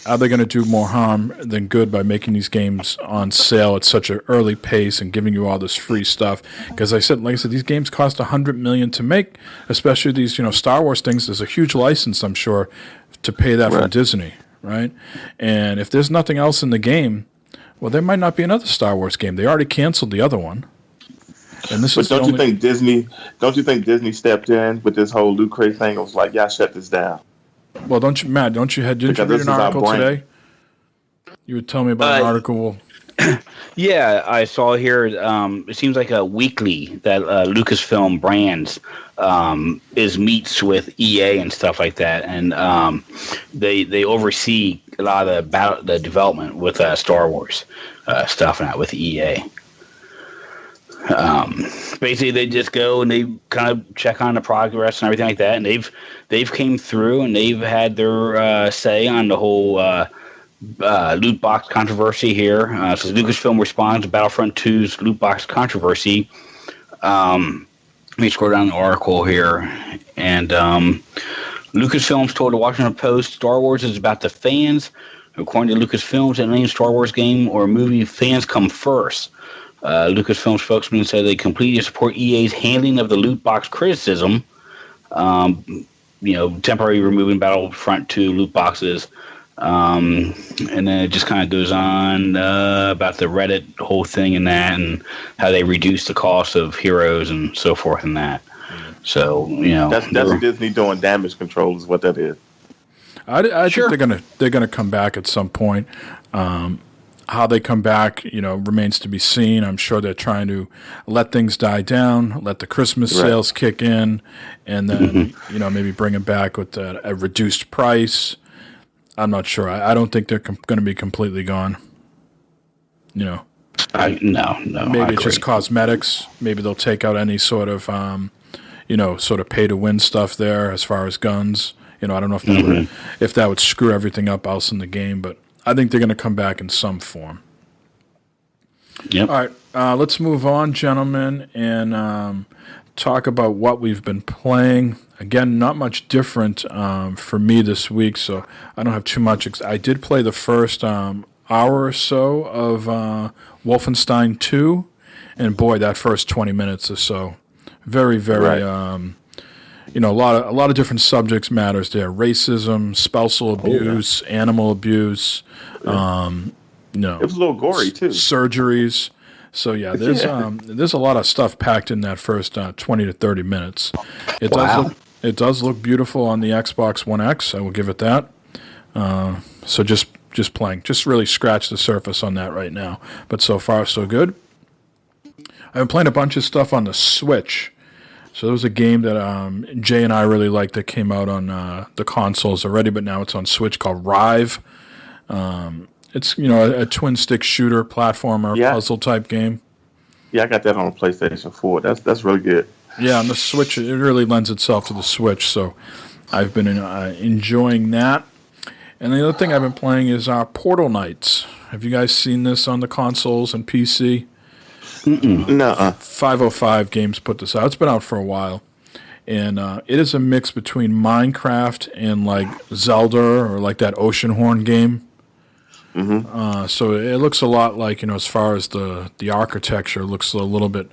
Are they going to do more harm than good by making these games on sale at such an early pace and giving you all this free stuff? Because like I said, these games cost $100 million to make, especially these Star Wars things. There's a huge license, I'm sure, to pay that from Disney, right? And if there's nothing else in the game, well, there might not be another Star Wars game. They already canceled the other one. And this don't you think Disney stepped in with this whole Loot Crate thing? It was like, yeah, shut this down. Well, didn't you read an article today? You would tell me about an article. Yeah, I saw here. It seems like a weekly that Lucasfilm Brands meets with EA and stuff like that, and they oversee a lot of the development with Star Wars stuff and that with EA. Basically, they just go and they kind of check on the progress and everything like that, and they've came through and they've had their say on the whole loot box controversy here. So Lucasfilm responds to Battlefront 2's loot box controversy. Let me scroll down the article here, and Lucasfilm's told the Washington Post Star Wars is about the fans. According to Lucasfilms, any Star Wars game or movie, fans come first. Lucasfilm spokesman said they completely support EA's handling of the loot box criticism. Temporarily removing Battlefront 2 loot boxes. And then it just kind of goes on about the Reddit whole thing and that, and how they reduce the cost of heroes and so forth and that. So that's Disney doing damage control is what that is. I think they're gonna come back at some point. How they come back, remains to be seen. I'm sure they're trying to let things die down, let the Christmas sales kick in, and then maybe bring it back with a reduced price. I'm not sure. I don't think they're going to be completely gone. No. Maybe it's just cosmetics. Maybe they'll take out any sort of, sort of pay to win stuff there as far as guns. I don't know if that would screw everything up else in the game, but I think they're going to come back in some form. Yep. All right, let's move on, gentlemen, and talk about what we've been playing. Again, not much different for me this week, so I don't have too much. I did play the first hour or so of Wolfenstein 2, and boy, that first 20 minutes or so, very, very, a lot of different subjects matters there: racism, spousal abuse, animal abuse. It was a little gory too. Surgeries. So yeah, there's a lot of stuff packed in that first 20 to 30 minutes. It does look beautiful on the Xbox One X. I will give it that. So just playing, just really scratch the surface on that right now. But so far so good. I've been playing a bunch of stuff on the Switch. So there was a game that Jay and I really liked that came out on the consoles already, but now it's on Switch, called Rive. It's a twin stick shooter platformer puzzle type game. Yeah, I got that on PlayStation 4. That's really good. Yeah, on the Switch, it really lends itself to the Switch. So I've been enjoying that. And the other thing I've been playing is Portal Knights. Have you guys seen this on the consoles and PC? Nuh-uh. 505 Games put this out. It's been out for a while. And it is a mix between Minecraft and like Zelda or like that Oceanhorn game. So it looks a lot like, as far as the architecture, it looks a little bit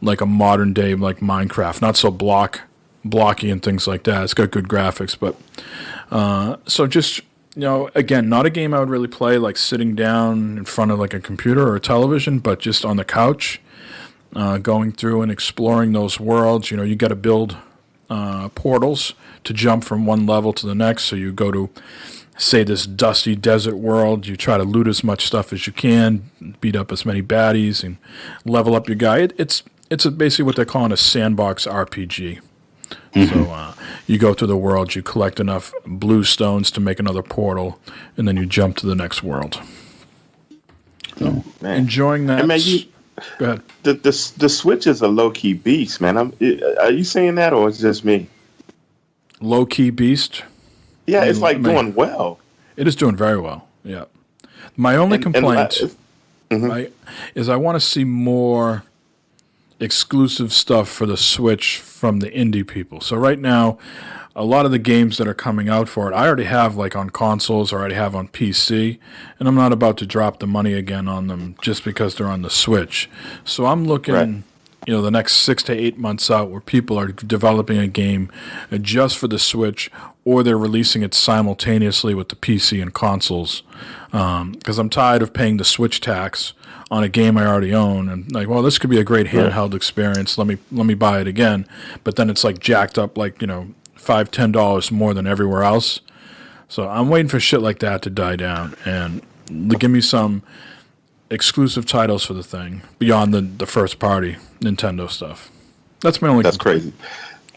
like a modern day like Minecraft. Not so blocky and things like that. It's got good graphics, but so just again, not a game I would really play like sitting down in front of like a computer or a television, but just on the couch. Going through and exploring those worlds. You got to build portals to jump from one level to the next. So you go to, say, this dusty desert world. You try to loot as much stuff as you can, beat up as many baddies, and level up your guy. It's basically what they're calling a sandbox RPG. So you go through the world, you collect enough blue stones to make another portal, and then you jump to the next world. So, enjoying that. And man, Go ahead. The Switch is a low key beast, man. Are you saying that, or is it just me? Low key beast. Yeah, it's like doing well. It is doing very well. Yeah. My only complaint is I want to see more exclusive stuff for the Switch from the indie people. So right now, a lot of the games that are coming out for it, I already have like on consoles, or I already have on PC, and I'm not about to drop the money again on them just because they're on the Switch. So I'm looking, the next 6 to 8 months out where people are developing a game just for the Switch, or they're releasing it simultaneously with the PC and consoles. Because I'm tired of paying the Switch tax on a game I already own, and like, well, this could be a great handheld experience. Let me buy it again, but then it's like jacked up, like $5-10 more than everywhere else. So I'm waiting for shit like that to die down and give me some exclusive titles for the thing beyond the first party Nintendo stuff. That's my only. That's crazy.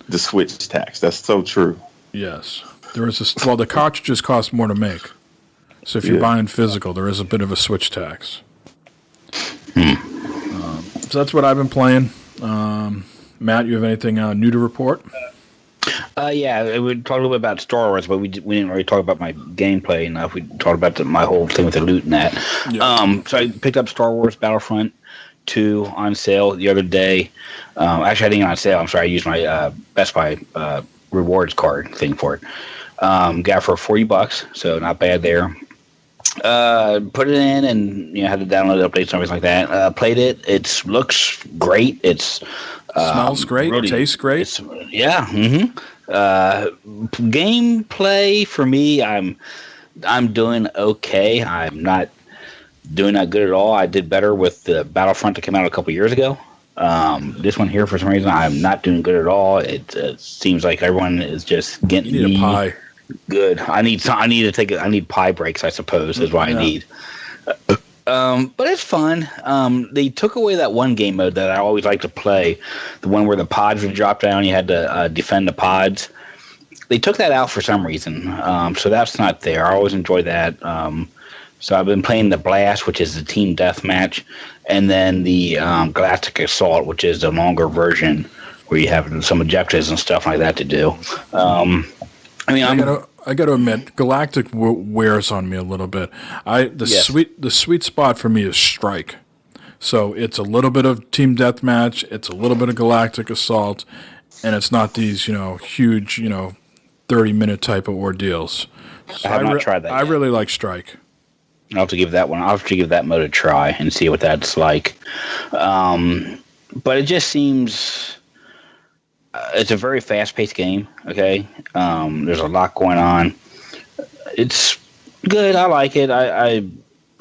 The Switch tax. That's so true. Yes, there is the cartridges cost more to make. So if you're buying physical, there is a bit of a Switch tax. So that's what I've been playing. Matt, you have anything new to report? Yeah, we talked a little bit about Star Wars, but we didn't really talk about my gameplay enough. We talked about my whole thing with the loot and that. Yeah. So I picked up Star Wars Battlefront 2 on sale the other day. Actually, I didn't get on sale. I'm sorry. I used my Best Buy rewards card thing for it. Got it for $40, so not bad there. Put it in and had to download updates and everything like that. Played it. It looks great. It's smells great. Really, tastes great. Gameplay for me, I'm doing okay. I'm not doing that good at all. I did better with the Battlefront that came out a couple years ago. This one here, for some reason, I'm not doing good at all. It seems like everyone is just getting a pie. Good. I need pie breaks, I suppose, is what I need. But it's fun. They took away that one game mode that I always like to play, the one where the pods would drop down. You had to defend the pods. They took that out for some reason, so that's not there. I always enjoy that. So I've been playing the Blast, which is the team deathmatch, and then the Galactic Assault, which is the longer version where you have some objectives and stuff like that to do. I got to admit, Galactic wears on me a little bit. The sweet spot for me is Strike. So it's a little bit of Team Deathmatch, it's a little bit of Galactic Assault, and it's not these huge 30-minute type of ordeals. So I have not tried that yet. I really like Strike. I'll have to give that one. I'll have to give that mode a try and see what that's like. But it just seems. It's a very fast-paced game, okay? There's a lot going on. It's good. I like it. I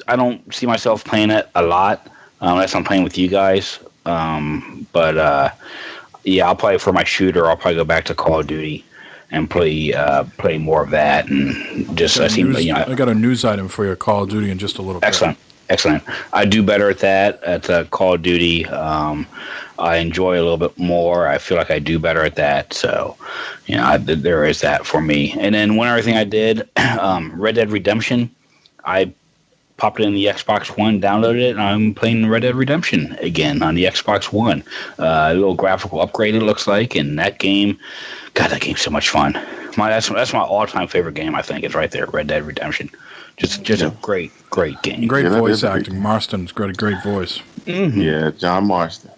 don't see myself playing it a lot unless I'm playing with you guys. But I'll play for my shooter. I'll probably go back to Call of Duty and play more of that. And just I got a news item for you, Call of Duty, in just a little bit. Excellent. I do better at that, at Call of Duty. I enjoy a little bit more. I feel like I do better at that. So, there is that for me. And then one other thing I did, Red Dead Redemption, I popped it in the Xbox One, downloaded it, and I'm playing Red Dead Redemption again on the Xbox One. A little graphical upgrade, it looks like, and that game's so much fun. That's my all-time favorite game. I think it's right there, Red Dead Redemption. Just a great game. Great voice acting. Marston's got a great voice. Mm-hmm. Yeah, John Marston.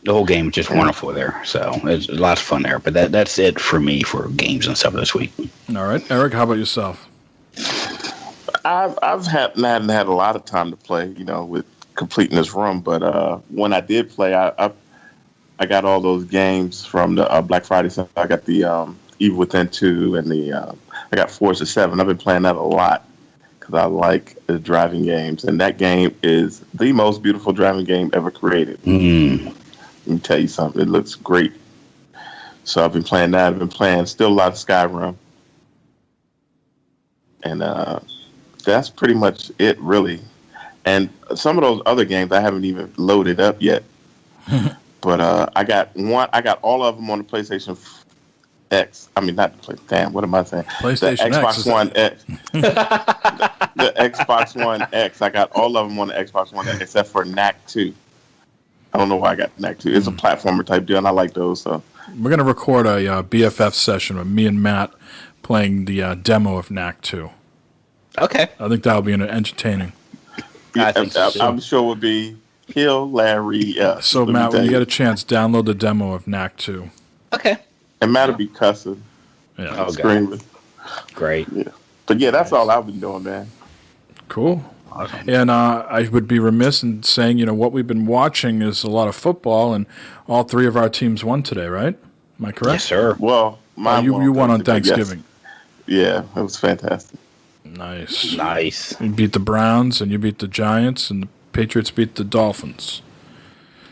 The whole game is just wonderful there. So it's lots of fun there. But that's it for me for games and stuff this week. All right, Eric, how about yourself? Hadn't had a lot of time to play, with completing this run. But when I did play, I got all those games from the Black Friday stuff. I got the Evil Within 2 and I got Forza 7. I've been playing that a lot because I like the driving games, and that game is the most beautiful driving game ever created. Let me tell you something. It looks great. So I've been playing that. I've been playing still a lot of Skyrim. And that's pretty much it, really. And some of those other games I haven't even loaded up yet. But I got all of them on the PlayStation X. I mean, not the Damn, what am I saying? PlayStation the Xbox X. One X. The Xbox One X. I got all of them on the Xbox One X except for Knack 2. I don't know why I got Knack 2. It's a platformer type deal, and I like those. So we're going to record a BFF session with me and Matt playing the demo of Knack 2. Okay. I think that'll be entertaining. I'm sure it would be hilarious. So, Matt, when you get a chance, download the demo of Knack 2. Okay. And Matt will be cussing. Yeah. Screaming. Great. Yeah. But yeah, that's all I've been doing, man. Cool. Awesome. And I would be remiss in saying, what we've been watching is a lot of football, and all three of our teams won today, right? Am I correct? Yes, sir. Well, you won on Thanksgiving. Yes. Yeah, it was fantastic. Nice. You beat the Browns, and you beat the Giants, and the Patriots beat the Dolphins.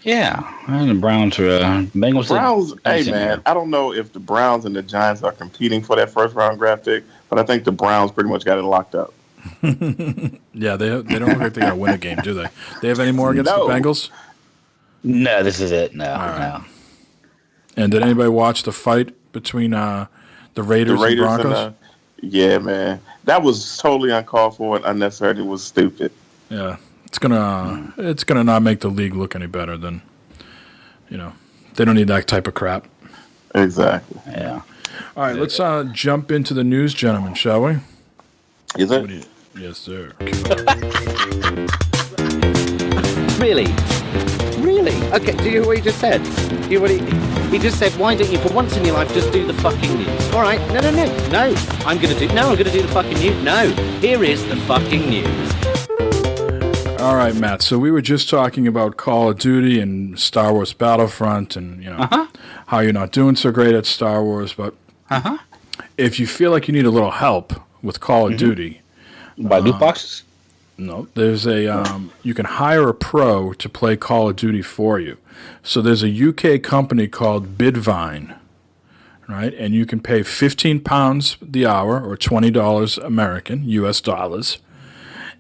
Yeah, and the Browns are Bengals. Browns, hey man, I don't know if the Browns and the Giants are competing for that first round draft pick, but I think the Browns pretty much got it locked up. Yeah, they don't look like they're going to win a game, do they? They have any more against the Bengals? No, this is it. No. And did anybody watch the fight between the Raiders and Broncos? Yeah, man, that was totally uncalled for and unnecessary. It was stupid. Yeah, it's gonna not make the league look any better than, they don't need that type of crap. Exactly. Yeah. All right, let's jump into the news, gentlemen, shall we? Is it? Yes, sir. Really? Okay, do you hear what he just said? He just said, why don't you, for once in your life, just do the fucking news? All right, no. I'm gonna do the fucking news. No, here is the fucking news. All right, Matt. So we were just talking about Call of Duty and Star Wars Battlefront, and how you're not doing so great at Star Wars. But if you feel like you need a little help with Call of Duty, buy loot boxes. No, there's you can hire a pro to play Call of Duty for you. So there's a UK company called Bidvine, right? And you can pay £15 the hour or $20 American, US dollars.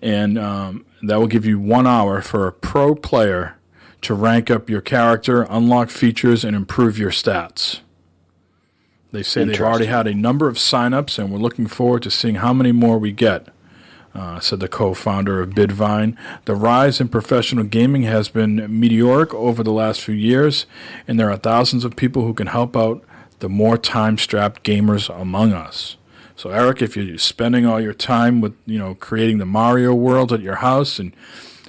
And that will give you 1 hour for a pro player to rank up your character, unlock features, and improve your stats. They say they've already had a number of signups, and we're looking forward to seeing how many more we get. Said the co-founder of Bidvine. The rise in professional gaming has been meteoric over the last few years, and there are thousands of people who can help out the more time-strapped gamers among us. So, Eric, if you're spending all your time with, creating the Mario world at your house, and,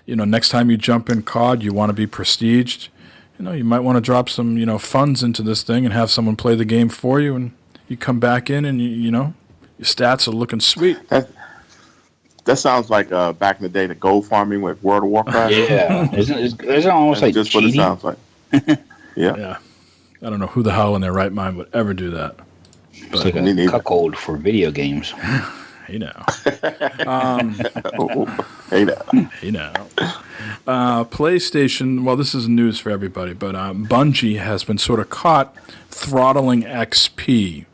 next time you jump in COD, you want to be prestiged, you might want to drop some, funds into this thing and have someone play the game for you, and you come back in and, your stats are looking sweet. That sounds like back in the day, the gold farming with World of Warcraft. Yeah. Isn't it almost like just cheating? what it sounds like. Yeah. I don't know who the hell in their right mind would ever do that. It's like a cuckold for video games. Hey now. Hey now. PlayStation, well, this is news for everybody, but Bungie has been sort of caught throttling XP.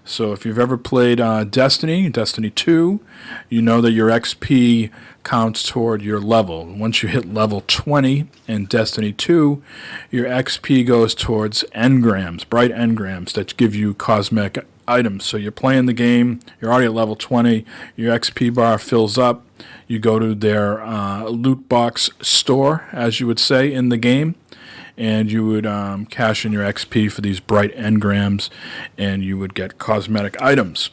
So if you've ever played Destiny 2, you know that your XP counts toward your level. Once you hit level 20 in Destiny 2, your XP goes towards engrams, bright engrams that give you cosmetic items. So you're playing the game, you're already at level 20, your XP bar fills up, you go to their loot box store, as you would say, in the game, and you would cash in your XP for these bright engrams, and you would get cosmetic items.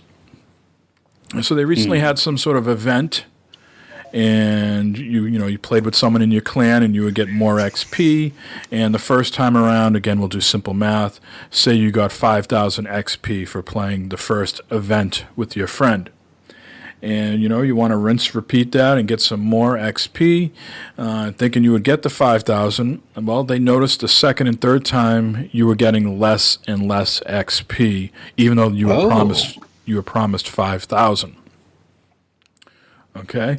And so they recently had some sort of event, and you played with someone in your clan, and you would get more XP. And the first time around, again, we'll do simple math. Say you got 5,000 XP for playing the first event with your friend. And, you want to rinse, repeat that and get some more XP, thinking you would get the 5,000. Well, they noticed the second and third time you were getting less and less XP, even though you were promised 5,000. Okay,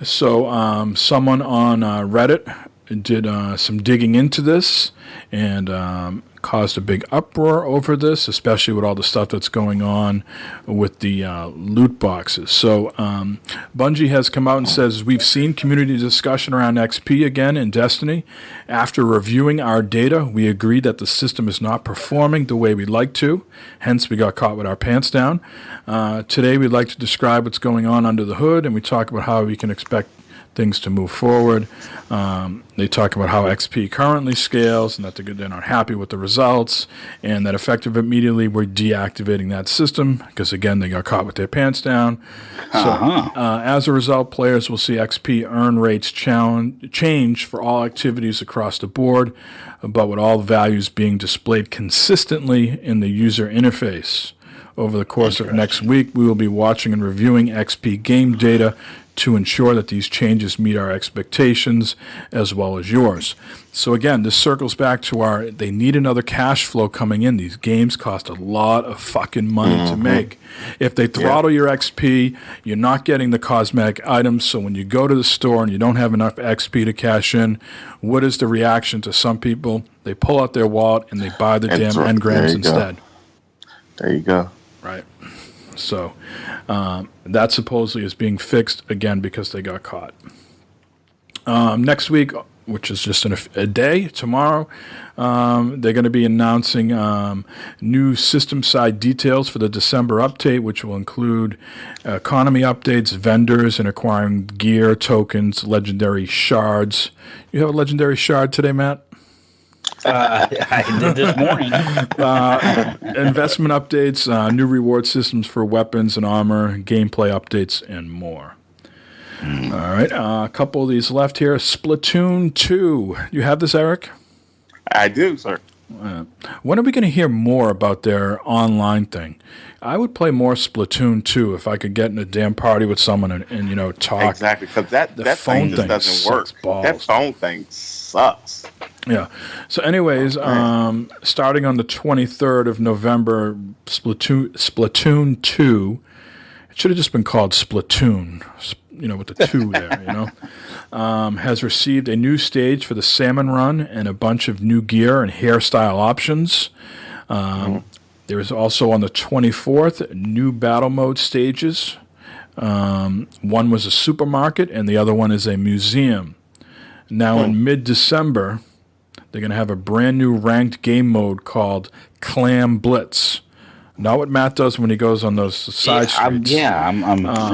so someone on Reddit did some digging into this and caused a big uproar over this, especially with all the stuff that's going on with the loot boxes. So Bungie has come out and says, we've seen community discussion around XP again in Destiny. After reviewing our data, we agree that the system is not performing the way we'd like to. Hence, we got caught with our pants down. Today, we'd like to describe what's going on under the hood, and we talk about how we can expect things to move forward. They talk about how XP currently scales and that they're not happy with the results, and that effective immediately we're deactivating that system because, again, they got caught with their pants down. So as a result, players will see XP earn rates change for all activities across the board, but with all values being displayed consistently in the user interface. Over the course of next week, we will be watching and reviewing XP game data to ensure that these changes meet our expectations as well as yours. So again, this circles back to they need another cash flow coming in. These games cost a lot of fucking money to make. If they throttle your XP, you're not getting the cosmetic items, so when you go to the store and you don't have enough XP to cash in, what is the reaction to some people? They pull out their wallet and they buy the damn engrams instead. There you go. Right. So that supposedly is being fixed again because they got caught. Next week, which is just in a day, tomorrow, they're going to be announcing new system side details for the December update, which will include economy updates, vendors, and acquiring gear, tokens, legendary shards. You have a legendary shard today, Matt? I did this morning. Investment updates, new reward systems for weapons and armor, gameplay updates, and more. All right, a couple of these left here. Splatoon 2. You have this, Eric? I do, sir. When are we going to hear more about their online thing? I would play more Splatoon 2 if I could get in a damn party with someone and talk. Exactly, because that phone thing just doesn't work. Balls. That phone thing sucks. Yeah. So anyways, starting on the 23rd of November, Splatoon 2, it should have just been called Splatoon, with the 2 there, has received a new stage for the Salmon Run and a bunch of new gear and hairstyle options. There is also on the 24th new battle mode stages. One was a supermarket and the other one is a museum. Now in mid-December, they're going to have a brand new ranked game mode called Clam Blitz. Not what Matt does when he goes on those side streets. I'm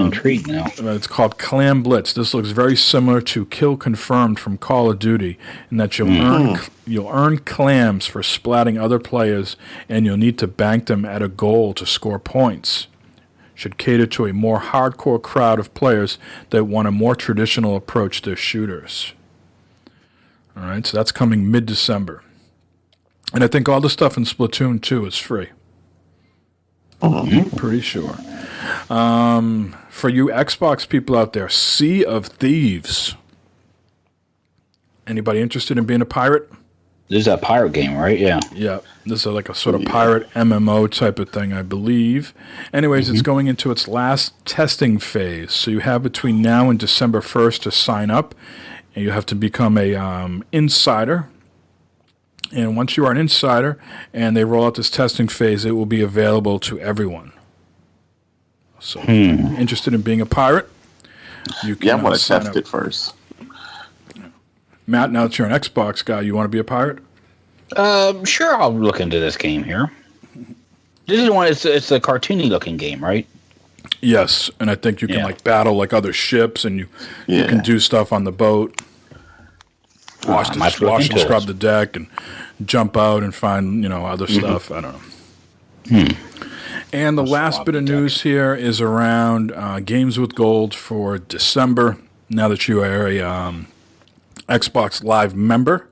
intrigued now. It's called Clam Blitz. This looks very similar to Kill Confirmed from Call of Duty, in that you'll earn clams for splatting other players, and you'll need to bank them at a goal to score points. Should cater to a more hardcore crowd of players that want a more traditional approach to shooters. All right, so that's coming mid-December. And I think all the stuff in Splatoon 2 is free. Pretty sure. For you Xbox people out there, Sea of Thieves. Anybody interested in being a pirate? This is a pirate game, right? Yeah. Yeah. This is like a sort of pirate MMO type of thing, I believe. Anyways, it's going into its last testing phase. So you have between now and December 1st to sign up. And you have to become a insider. And once you are an insider and they roll out this testing phase, it will be available to everyone. So if you're interested in being a pirate, you can I'm going to test up. it first. Matt, now that you're an Xbox guy, you want to be a pirate? Sure, I'll look into this game here. This is one. It's a cartoony looking game, right? Yes, and I think you can battle like other ships, and you can do stuff on the boat. wash and scrub the deck and jump out and find other stuff. I don't know. And the last bit of news here is around Games with Gold for December. Now that you are a Xbox Live member,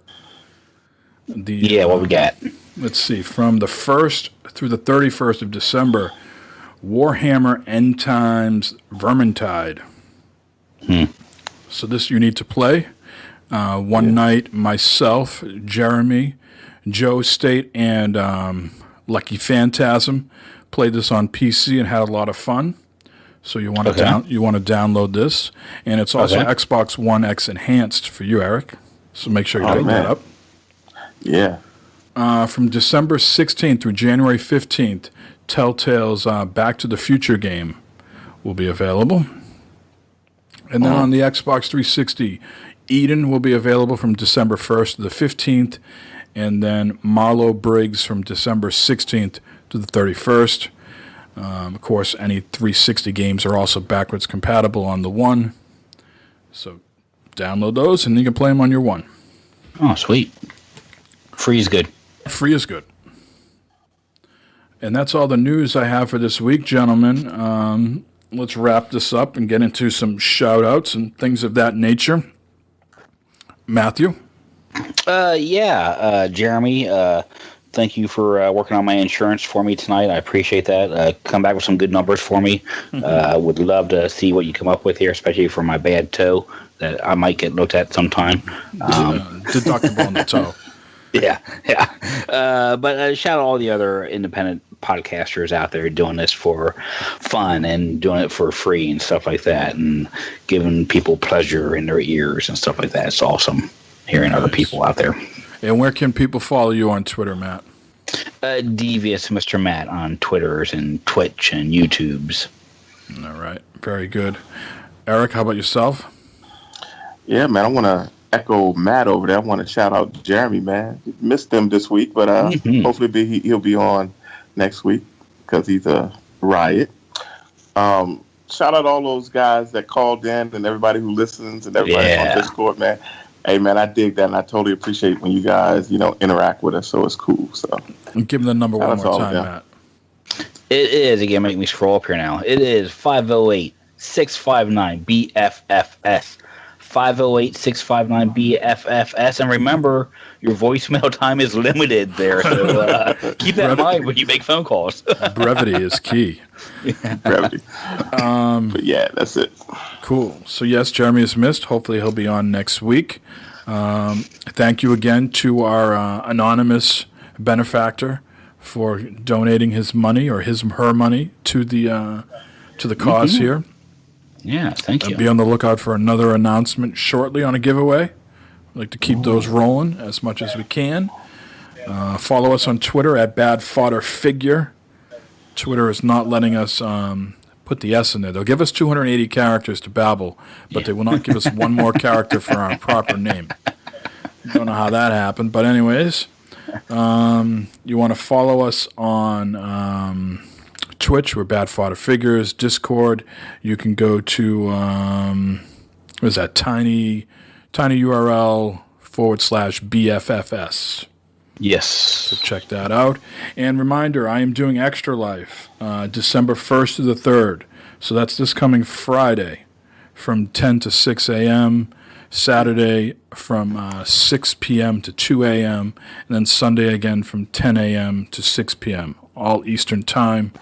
what we got? Let's see, from the 1st through the 31st of December, Warhammer End Times Vermintide. So this you need to play. One night, myself, Jeremy, Joe State, and Lucky Phantasm played this on PC and had a lot of fun. So you want to download this, and it's also Xbox One X enhanced for you, Eric. So make sure you pick that up. Yeah. From December 16th through January 15th, Telltale's Back to the Future game will be available. And then on the Xbox 360, Eden will be available from December 1st to the 15th, and then Marlowe Briggs from December 16th to the 31st. Of course, any 360 games are also backwards compatible on the One. So download those, and you can play them on your One. Oh, sweet. Free is good. Free is good. And that's all the news I have for this week, gentlemen. Let's wrap this up and get into some shout-outs and things of that nature. Matthew? Jeremy, thank you for working on my insurance for me tonight. I appreciate that. Come back with some good numbers for me. I would love to see what you come up with here, especially for my bad toe that I might get looked at sometime. Deductible on the toe. Yeah. But shout out all the other independent podcasters out there doing this for fun and doing it for free and stuff like that, and giving people pleasure in their ears and stuff like that. It's awesome hearing other people out there. And where can people follow you on Twitter, Matt? Devious Mr. Matt on Twitters and Twitch and YouTubes. All right. Very good. Eric, how about yourself? Yeah, man, I want to echo Matt over there. I want to shout out Jeremy, man. Missed him this week, but hopefully he'll be on next week because he's a riot. Shout out all those guys that called in and everybody who listens and everybody on Discord, man. Hey, man, I dig that, and I totally appreciate when you guys, interact with us, so it's cool. So, give them the number one more time, Matt. It is, again, make me scroll up here now. It is 508-659-BFFS. 508-659-BFFS. And remember, your voicemail time is limited there, so keep that in mind when you make phone calls. Brevity is key. Brevity. But yeah, that's it. Cool. So yes, Jeremy is missed. Hopefully he'll be on next week. Thank you again to our anonymous benefactor for donating his money or her money to the cause here. Yeah, thank you. Be on the lookout for another announcement shortly on a giveaway. I'd like to keep those rolling as much as we can. Follow us on Twitter at BadFodderFigure. Twitter is not letting us put the S in there. They'll give us 280 characters to babble, but they will not give us one more character for our proper name. Don't know how that happened, but anyways, you want to follow us on Twitch, we're Bad Fodder Figures. Discord, you can go to what is that, tiny URL /BFFS. Yes. So check that out. And reminder, I am doing Extra Life December 1st to the 3rd. So that's this coming Friday from 10 to 6 a.m., Saturday from 6 p.m. to 2 a.m., and then Sunday again from 10 a.m. to 6 p.m., all Eastern Time.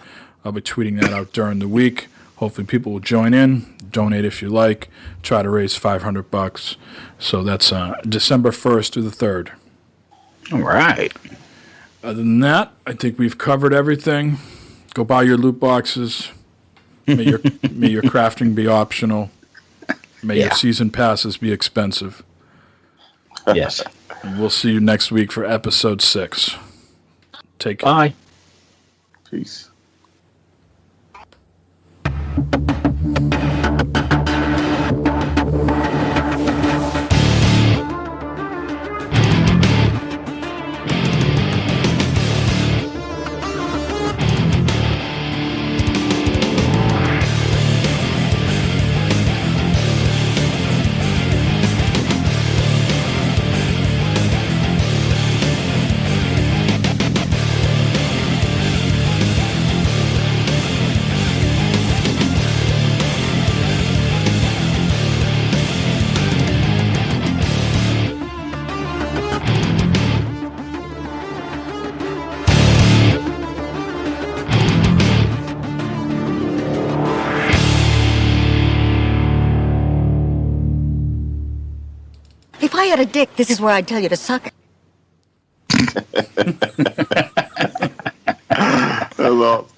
I'll be tweeting that out during the week. Hopefully people will join in, donate if you like, try to raise $500. So that's December 1st to the 3rd. All right. Other than that, I think we've covered everything. Go buy your loot boxes. May your crafting be optional. May your season passes be expensive. Yes. And we'll see you next week for episode 6. Take care. Bye. Peace. I had a dick, this is where I'd tell you to suck it. That's awesome.